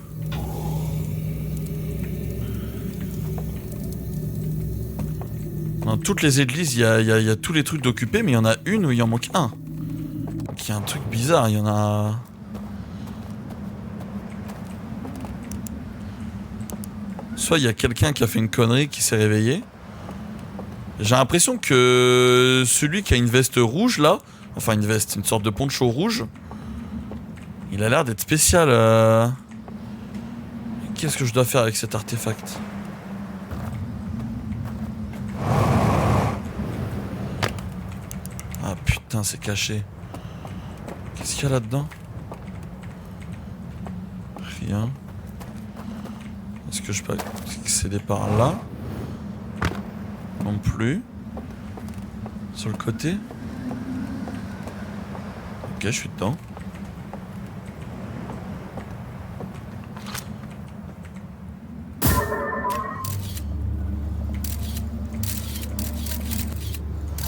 Dans toutes les églises, il y a tous les trucs d'occupés, mais il y en a une où il en manque un. Donc il y a un truc bizarre, il y en a... Soit il y a quelqu'un qui a fait une connerie, qui s'est réveillé. J'ai l'impression que celui qui a une veste rouge, là... Enfin une veste, une sorte de poncho rouge. Il a l'air d'être spécial. Qu'est-ce que je dois faire avec cet artefact? Putain, c'est caché. Qu'est-ce qu'il y a là-dedans? Rien. Est-ce que je peux accéder par là? Non plus. Sur le côté? Ok, je suis dedans.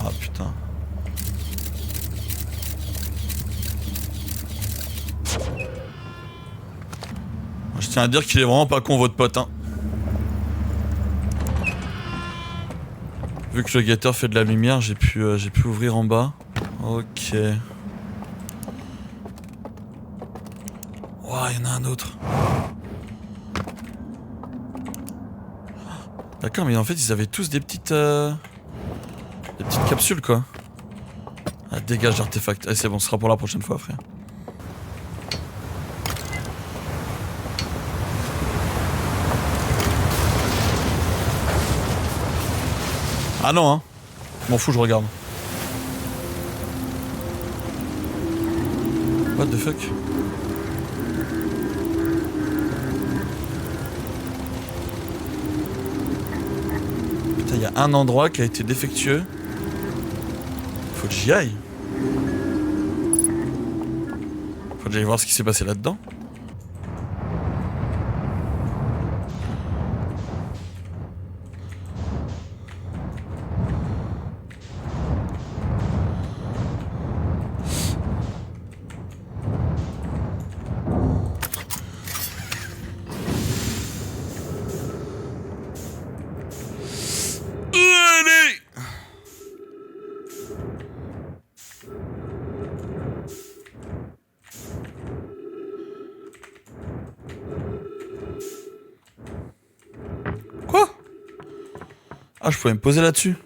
Ah putain. Je tiens à dire qu'il est vraiment pas con votre pote, hein. Vu que le guetteur fait de la lumière, j'ai pu ouvrir en bas. Ok. Ouah, il y en a un autre. D'accord, mais en fait, ils avaient tous des petites capsules, quoi. Ah, dégage l'artefact. Allez, c'est bon, ce sera pour la prochaine fois, frère. Ah non, hein. M'en fous, je regarde. What the fuck? Putain, il y a un endroit qui a été défectueux. Faut que j'y aille. Faut que j'aille voir ce qui s'est passé là-dedans. Quoi? Ah, je pouvais me poser là-dessus.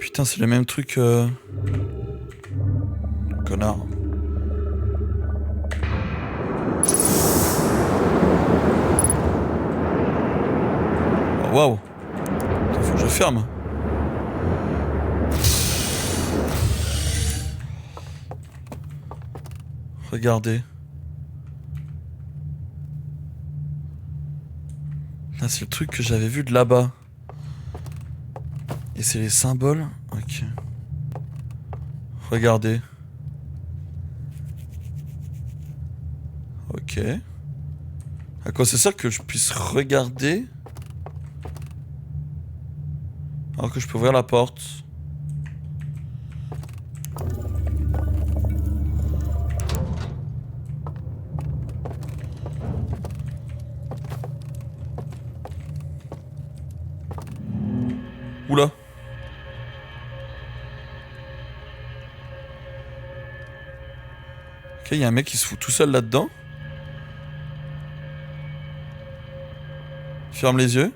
Putain, c'est le même truc. Connard. Oh, waouh. Faut que je ferme. Regardez. Là, c'est le truc que j'avais vu de là-bas. Et c'est les symboles. Ok. Regardez. Ok. À quoi ça sert que je puisse regarder alors que je peux ouvrir la porte? Oula. Ok, il y a un mec qui se fout tout seul là-dedans. Ferme les yeux.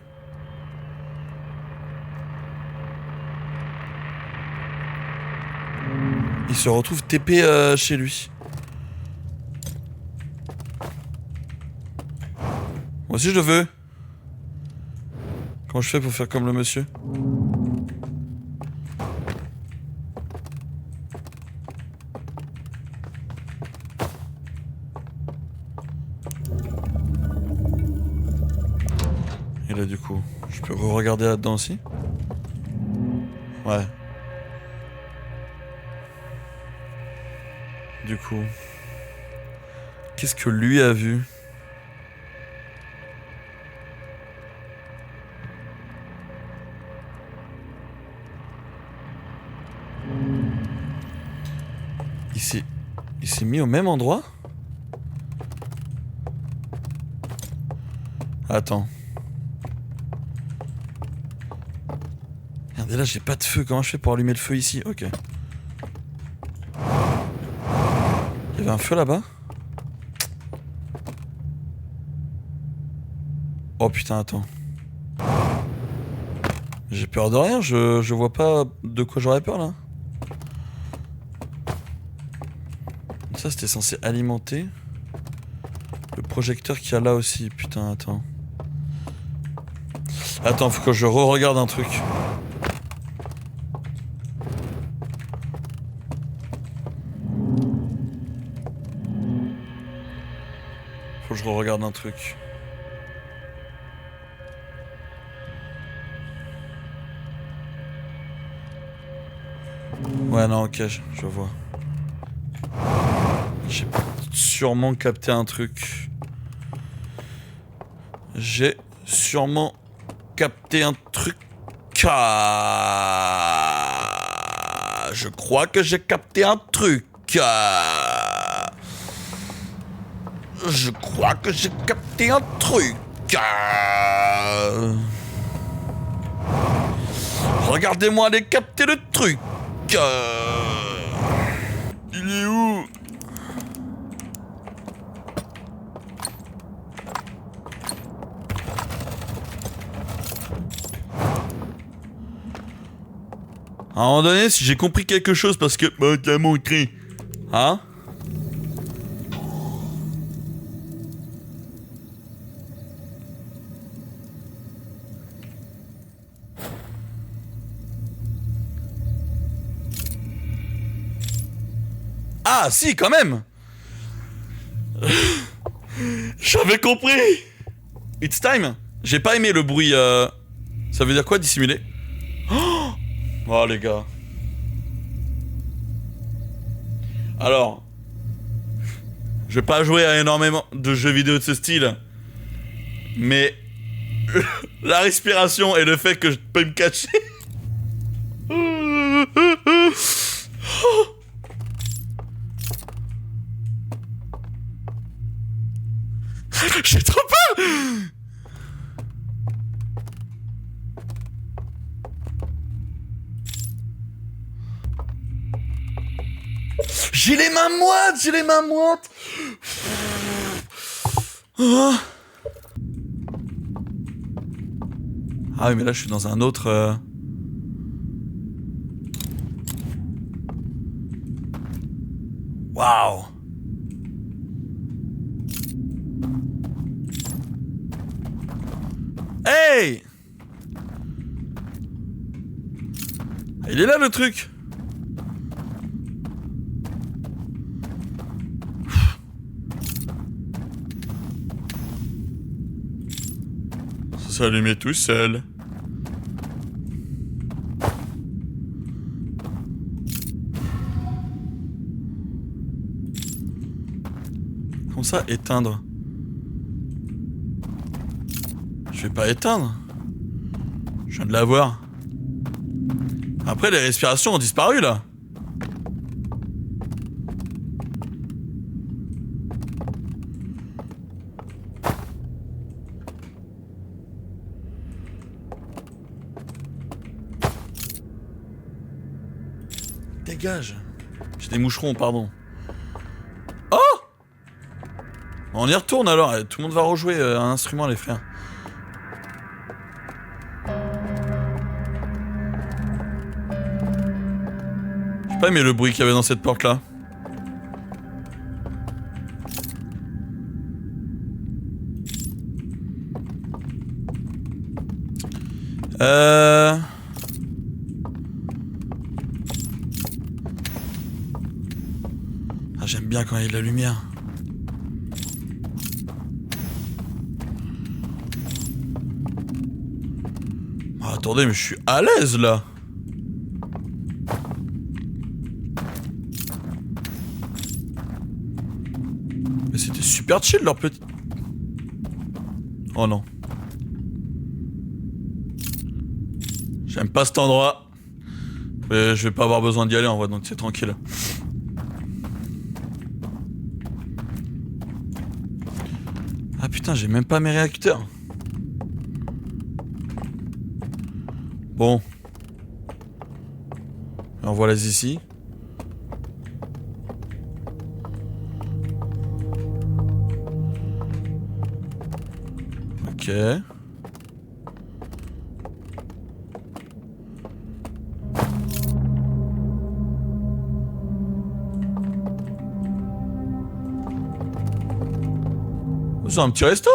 Il se retrouve TP chez lui. Moi aussi je le veux. Comment je fais pour faire comme le monsieur? Et là du coup, je peux re-regarder là-dedans aussi? Ouais. Du coup, qu'est-ce que lui a vu? Il s'est mis au même endroit? Attends. Regardez là, j'ai pas de feu. Comment je fais pour allumer le feu ici? Ok. Il y avait un feu là-bas? Oh putain, attends. J'ai peur de rien, je vois pas de quoi j'aurais peur là. Ça c'était censé alimenter le projecteur qu'il y a là aussi. Putain, attends. Attends, faut que je re-regarde un truc. Faut que je re-regarde un truc. Ouais, non, ok, je vois. J'ai sûrement capté un truc. J'ai sûrement capté un truc. Ah, je crois que j'ai capté un truc. Ah, je crois que j'ai capté un truc. Ah, regardez-moi aller capter le truc. Il est où? À un moment donné, si j'ai compris quelque chose parce que... Bah, t'as montré. Hein? Ah, si, quand même! J'avais compris! It's time! J'ai pas aimé le bruit, Ça veut dire quoi, dissimuler? Oh, les gars. Alors... Je vais pas jouer à énormément de jeux vidéo de ce style. Mais... la respiration et le fait que je peux me cacher... J'ai trop peur! J'ai les mains moites! J'ai les mains moites! Ah oui, mais là, je suis dans un autre... Waouh! Hey! Il est là, le truc! Ça s'est allumé tout seul. Comment ça, éteindre? Je vais pas éteindre. Je viens de la voir. Après, les respirations ont disparu, là. Dégage. J'ai des moucherons, pardon. Oh! On y retourne, alors. Tout le monde va rejouer un instrument, les frères. J'ai pas aimé le bruit qu'il y avait dans cette porte-là. Ah, j'aime bien quand il y a de la lumière. Ah, attendez, mais je suis à l'aise, là. Mais c'était super chill, leur petit... Oh non. J'aime pas cet endroit. Mais je vais pas avoir besoin d'y aller en vrai, donc c'est tranquille. Ah putain, j'ai même pas mes réacteurs. Bon. Alors voilà ici. Ok. C'est un petit resto?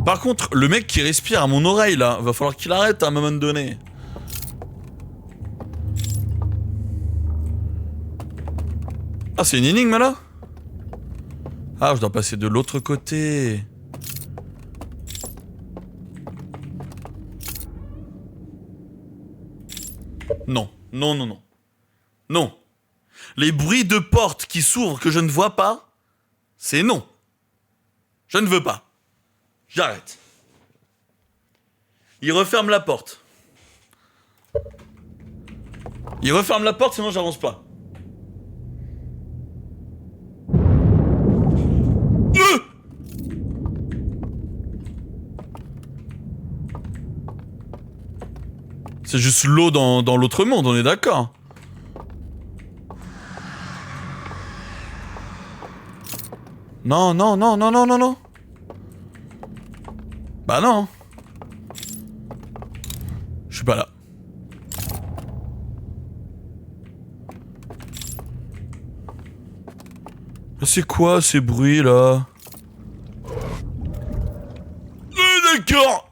Par contre, le mec qui respire à mon oreille là, va falloir qu'il arrête à un moment donné. Ah, c'est une énigme là? Ah, je dois passer de l'autre côté. Non, non, non, non. Non. Les bruits de portes qui s'ouvrent que je ne vois pas, c'est non. Je ne veux pas. J'arrête. Il referme la porte. Il referme la porte, sinon j'avance pas. C'est juste l'eau dans l'autre monde, on est d'accord. Non, non, non, non, non, non, non. Bah non. Je suis pas là. C'est quoi ces bruits là? D'accord.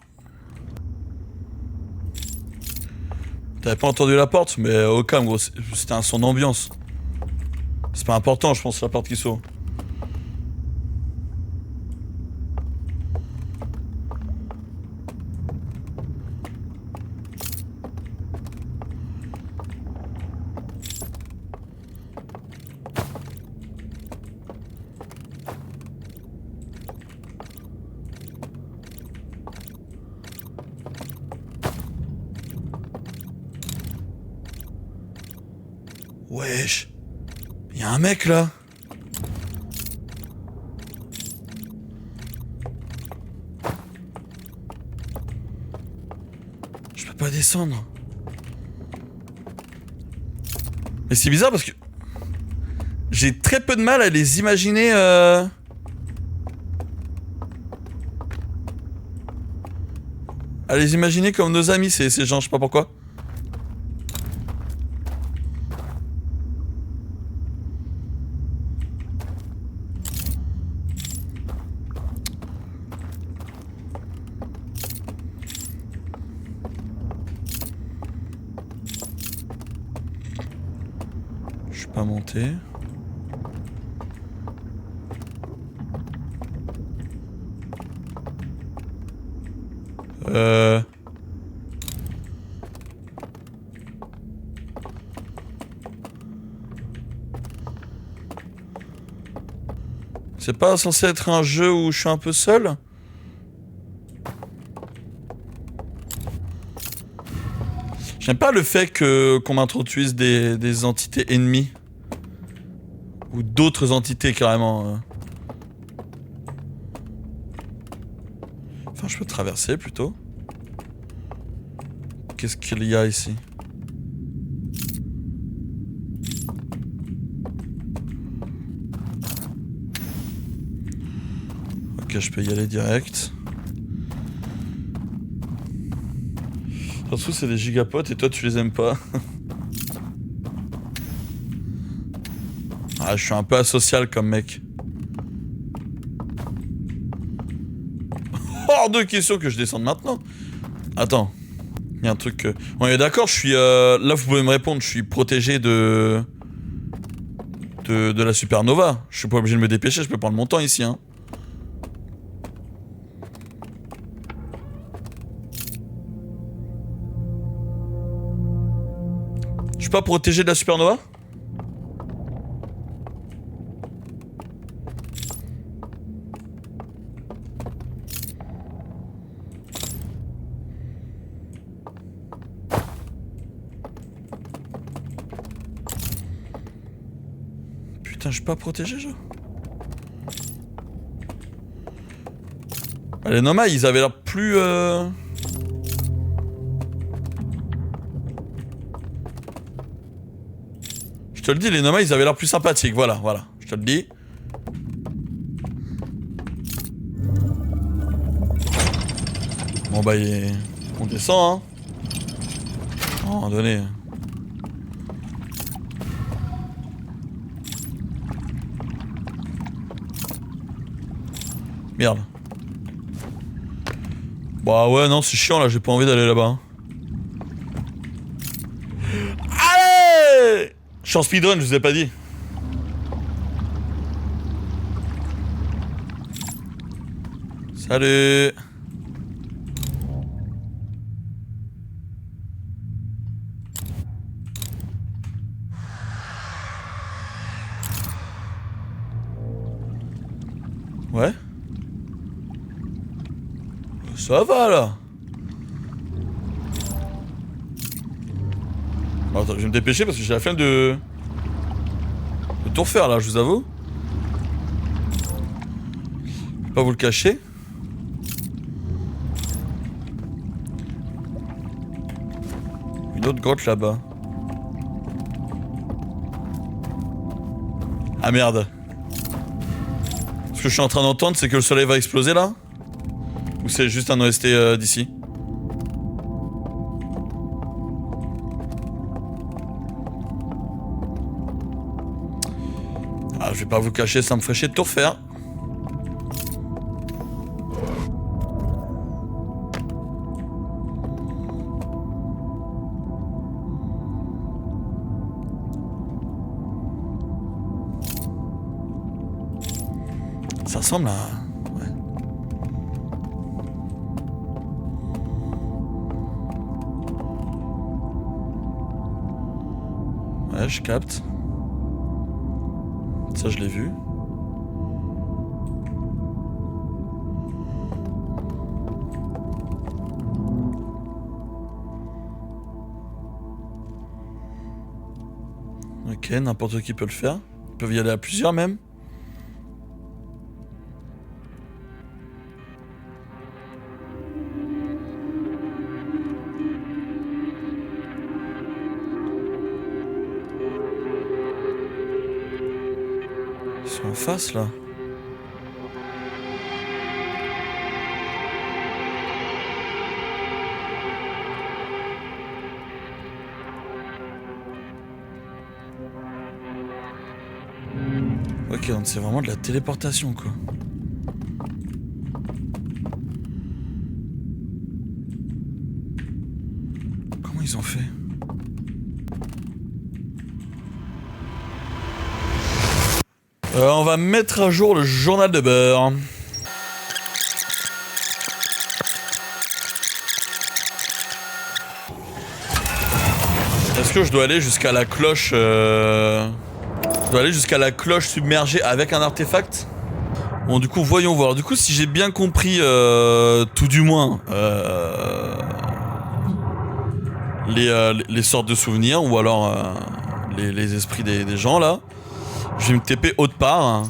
T'avais pas entendu la porte, mais au calme gros, c'était un son d'ambiance. C'est pas important, je pense, la porte qui s'ouvre. Wesh. Y'a un mec là. Je peux pas descendre. Mais c'est bizarre parce que j'ai très peu de mal à les imaginer à les imaginer comme nos amis, ces gens, je sais pas pourquoi. Je suis pas monté. C'est pas censé être un jeu où je suis un peu seul? J'aime pas le fait qu'on m'introduise des entités ennemies. Ou d'autres entités carrément. Enfin, je peux traverser plutôt. Qu'est-ce qu'il y a ici? Ok, je peux y aller direct. Ça se trouve, c'est des gigapotes et toi, tu les aimes pas. Ah, je suis un peu asocial comme mec. Hors de question que je descende maintenant. Attends. Il y a un truc que... On est d'accord, je suis... Là, vous pouvez me répondre. Je suis protégé de la supernova. Je suis pas obligé de me dépêcher, je peux prendre mon temps ici, hein. Je suis pas protégé de la supernova? Putain, je suis pas protégé, genre. Les Nomai, ils avaient l'air plus... Je te le dis, les Nomai, ils avaient l'air plus sympathiques. Voilà, voilà. Je te le dis. Bon bah, on descend, hein. À un moment donné... Merde. Bah ouais, non, c'est chiant là, j'ai pas envie d'aller là-bas. Hein. Allez! Je suis en speedrun, je vous ai pas dit. Salut! Ouais? Ça va là! Bon, attends, je vais me dépêcher parce que j'ai la flemme de tout refaire là, je vous avoue. Je vais pas vous le cacher. Une autre grotte là-bas. Ah merde. Ce que je suis en train d'entendre, c'est que le soleil va exploser là? Ou c'est juste un OST d'ici? Ah, je vais pas vous cacher, ça me ferait chier de tout refaire. Ça ressemble à... Ouais, je capte. Ça, je l'ai vu. Ok, n'importe qui peut le faire. Ils peuvent y aller à plusieurs même. Ils sont en face là. Ok, donc c'est vraiment de la téléportation quoi. Comment ils ont fait? On va mettre à jour le journal de bord. Est-ce que je dois aller jusqu'à la cloche Je dois aller jusqu'à la cloche submergée avec un artefact? Bon, du coup, voyons voir. Du coup, si j'ai bien compris, tout du moins, les sortes de souvenirs, ou alors les esprits des gens, là, je vais me TP autre part. Hein.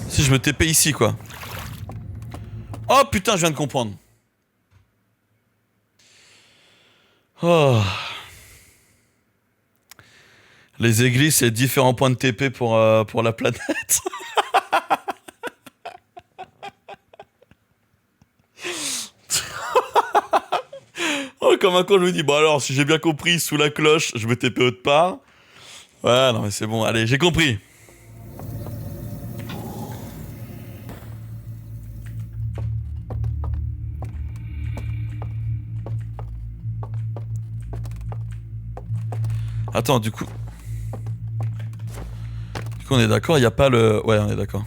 Si je me TP ici, quoi. Oh, putain, je viens de comprendre. Oh... Les églises, c'est différents points de TP pour la planète. Oh, comme un con, je me dis, bon alors, si j'ai bien compris, sous la cloche, je me TP autre part. Ouais, non mais c'est bon, allez, j'ai compris. Attends, du coup... on est d'accord, il n'y a pas le... Ouais, on est d'accord.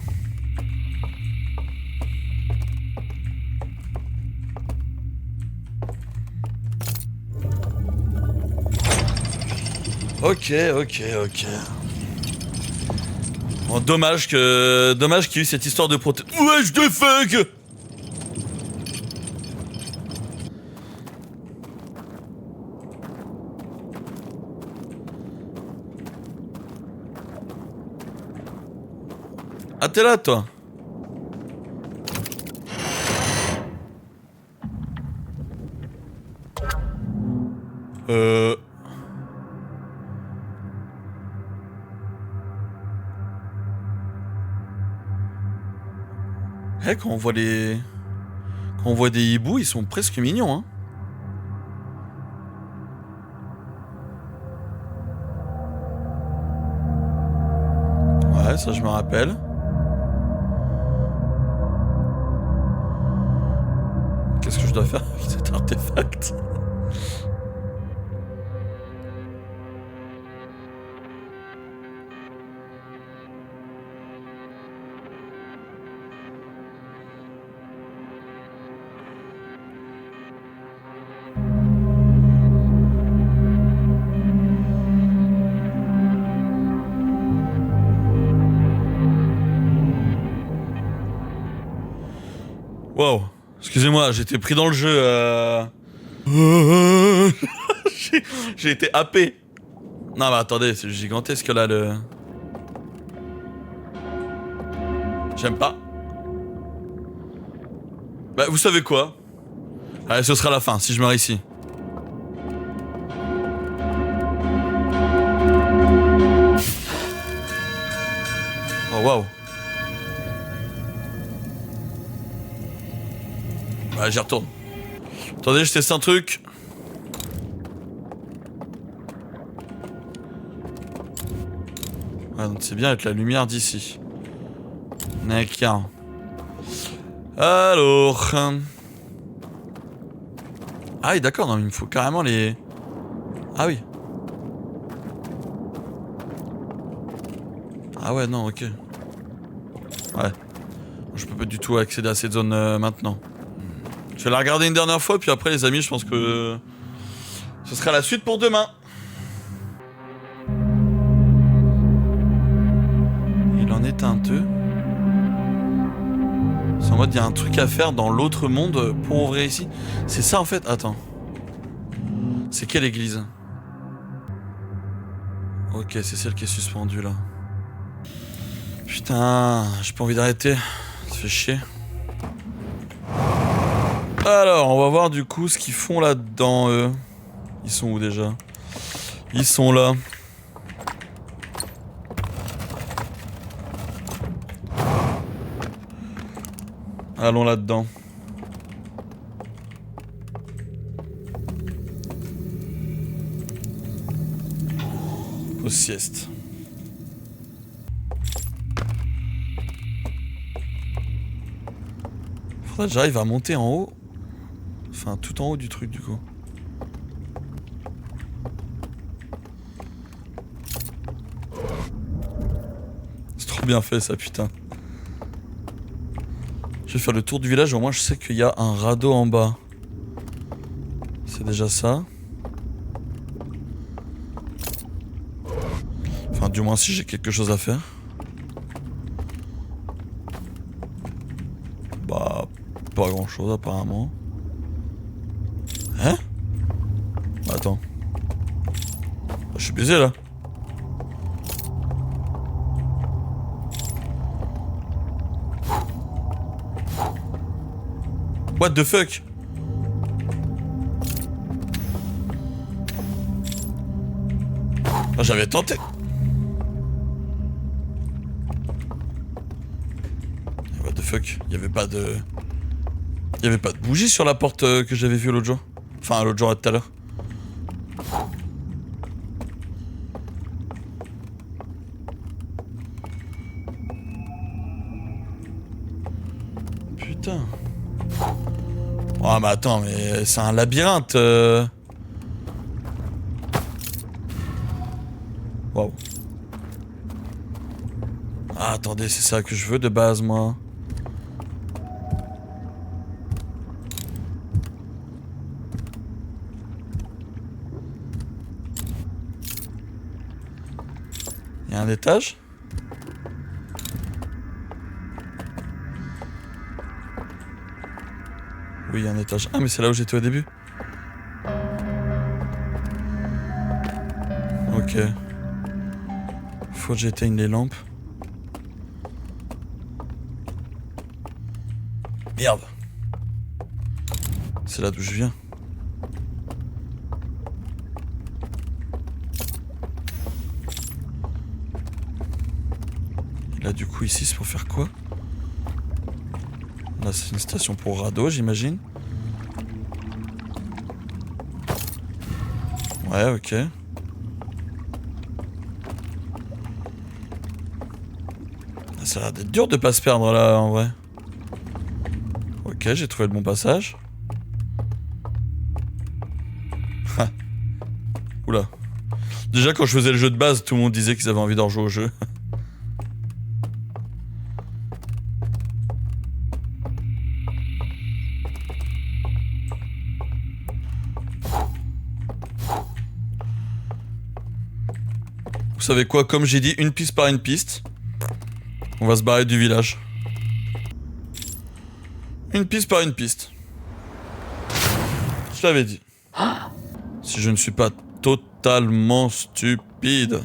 Ok. Bon, dommage qu'il y ait eu cette histoire de protection. Wesh de fuck! Ah, t'es là, toi? Eh, quand on voit les... Quand on voit des hiboux, ils sont presque mignons, hein. Ouais, ça je me rappelle. Qu'est-ce que je je dois faire avec cet artefact? Wow, excusez-moi, j'étais pris dans le jeu. J'ai été happé. Non mais attendez, c'est gigantesque là le... J'aime pas. Bah vous savez quoi? Allez, ce sera la fin, si je meurs ici. Oh waouh. Ouais, j'y retourne. Attendez, je teste un truc. Ouais, donc c'est bien avec la lumière d'ici. D'accord. Alors... Ah oui, d'accord, non, mais il me faut carrément les... Ah oui. Ah ouais, non, ok. Ouais. Je peux pas du tout accéder à cette zone maintenant. Je vais la regarder une dernière fois, puis après les amis, je pense que... ce sera la suite pour demain. Il en est un deux. C'est en mode, il y a un truc à faire dans l'autre monde pour ouvrir ici. C'est ça en fait. Attends. C'est quelle église? Ok, c'est celle qui est suspendue là. Putain, j'ai pas envie d'arrêter. Ça fait chier. Alors, on va voir du coup ce qu'ils font là-dedans, eux. Ils sont où déjà? Ils sont là. Allons là-dedans. Aux siestes. Faudrait que j'arrive à monter en haut. Enfin, tout en haut du truc, du coup. C'est trop bien fait, ça, putain. Je vais faire le tour du village, au moins je sais qu'il y a un radeau en bas. C'est déjà ça. Enfin, du moins si j'ai quelque chose à faire. Bah, pas grand chose apparemment. Hein? Attends. Je suis baisé là. What the fuck? J'avais tenté. What the fuck? Il y avait pas de... Il y avait pas de bougie sur la porte que j'avais vue l'autre jour. Enfin, l'autre jour tout à l'heure. Putain. Oh mais attends, mais c'est un labyrinthe. Waouh. Ah attendez, c'est ça que je veux de base moi. Il y a un étage? Oui, il y a un étage. Ah mais c'est là où j'étais au début. Ok. Faut que j'éteigne les lampes. Merde. C'est là d'où je viens. Et là du coup ici c'est pour faire quoi? Là c'est une station pour radeau j'imagine. Ouais ok. Ça a l'air d'être dur de pas se perdre là en vrai. Ok, j'ai trouvé le bon passage. Déjà, quand je faisais le jeu de base, tout le monde disait qu'ils avaient envie d'en jouer au jeu. Vous savez quoi, comme j'ai dit, une piste par une piste. On va se barrer du village. Une piste par une piste. Je l'avais dit. Si je ne suis pas totalement stupide.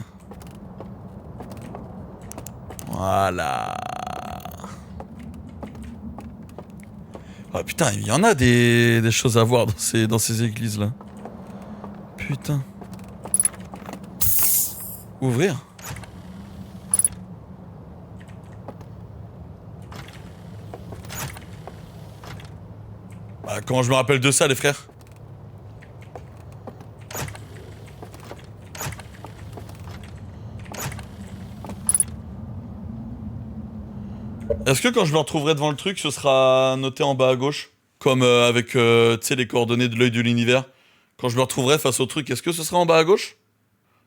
Voilà. Ah putain, il y en a des choses à voir dans ces églises là. Putain. Ouvrir. Bah, comment je me rappelle de ça, les frères? Est-ce que quand je me retrouverai devant le truc, ce sera noté en bas à gauche? Comme avec, tu sais, les coordonnées de l'œil de l'univers. Quand je me retrouverai face au truc, est-ce que ce sera en bas à gauche?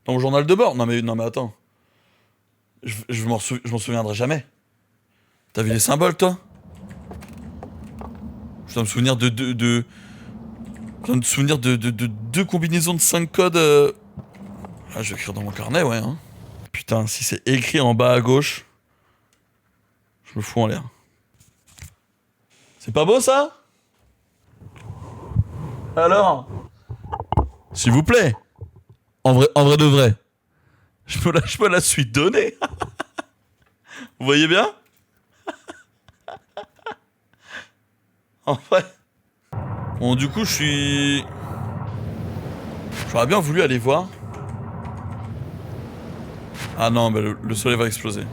Dans mon journal de bord? Non mais attends. Je m'en souviendrai jamais. T'as vu les symboles, toi? Je dois me souvenir de deux combinaisons de 5 codes. Ah, je vais écrire dans mon carnet, ouais. Hein. Putain, si c'est écrit en bas à gauche, je me fous en l'air. C'est pas beau, ça? Alors? S'il vous plaît. En vrai de vrai. Je me la suis donnée. Vous voyez bien? En vrai. Bon, du coup, j'aurais bien voulu aller voir. Ah non, mais le soleil va exploser.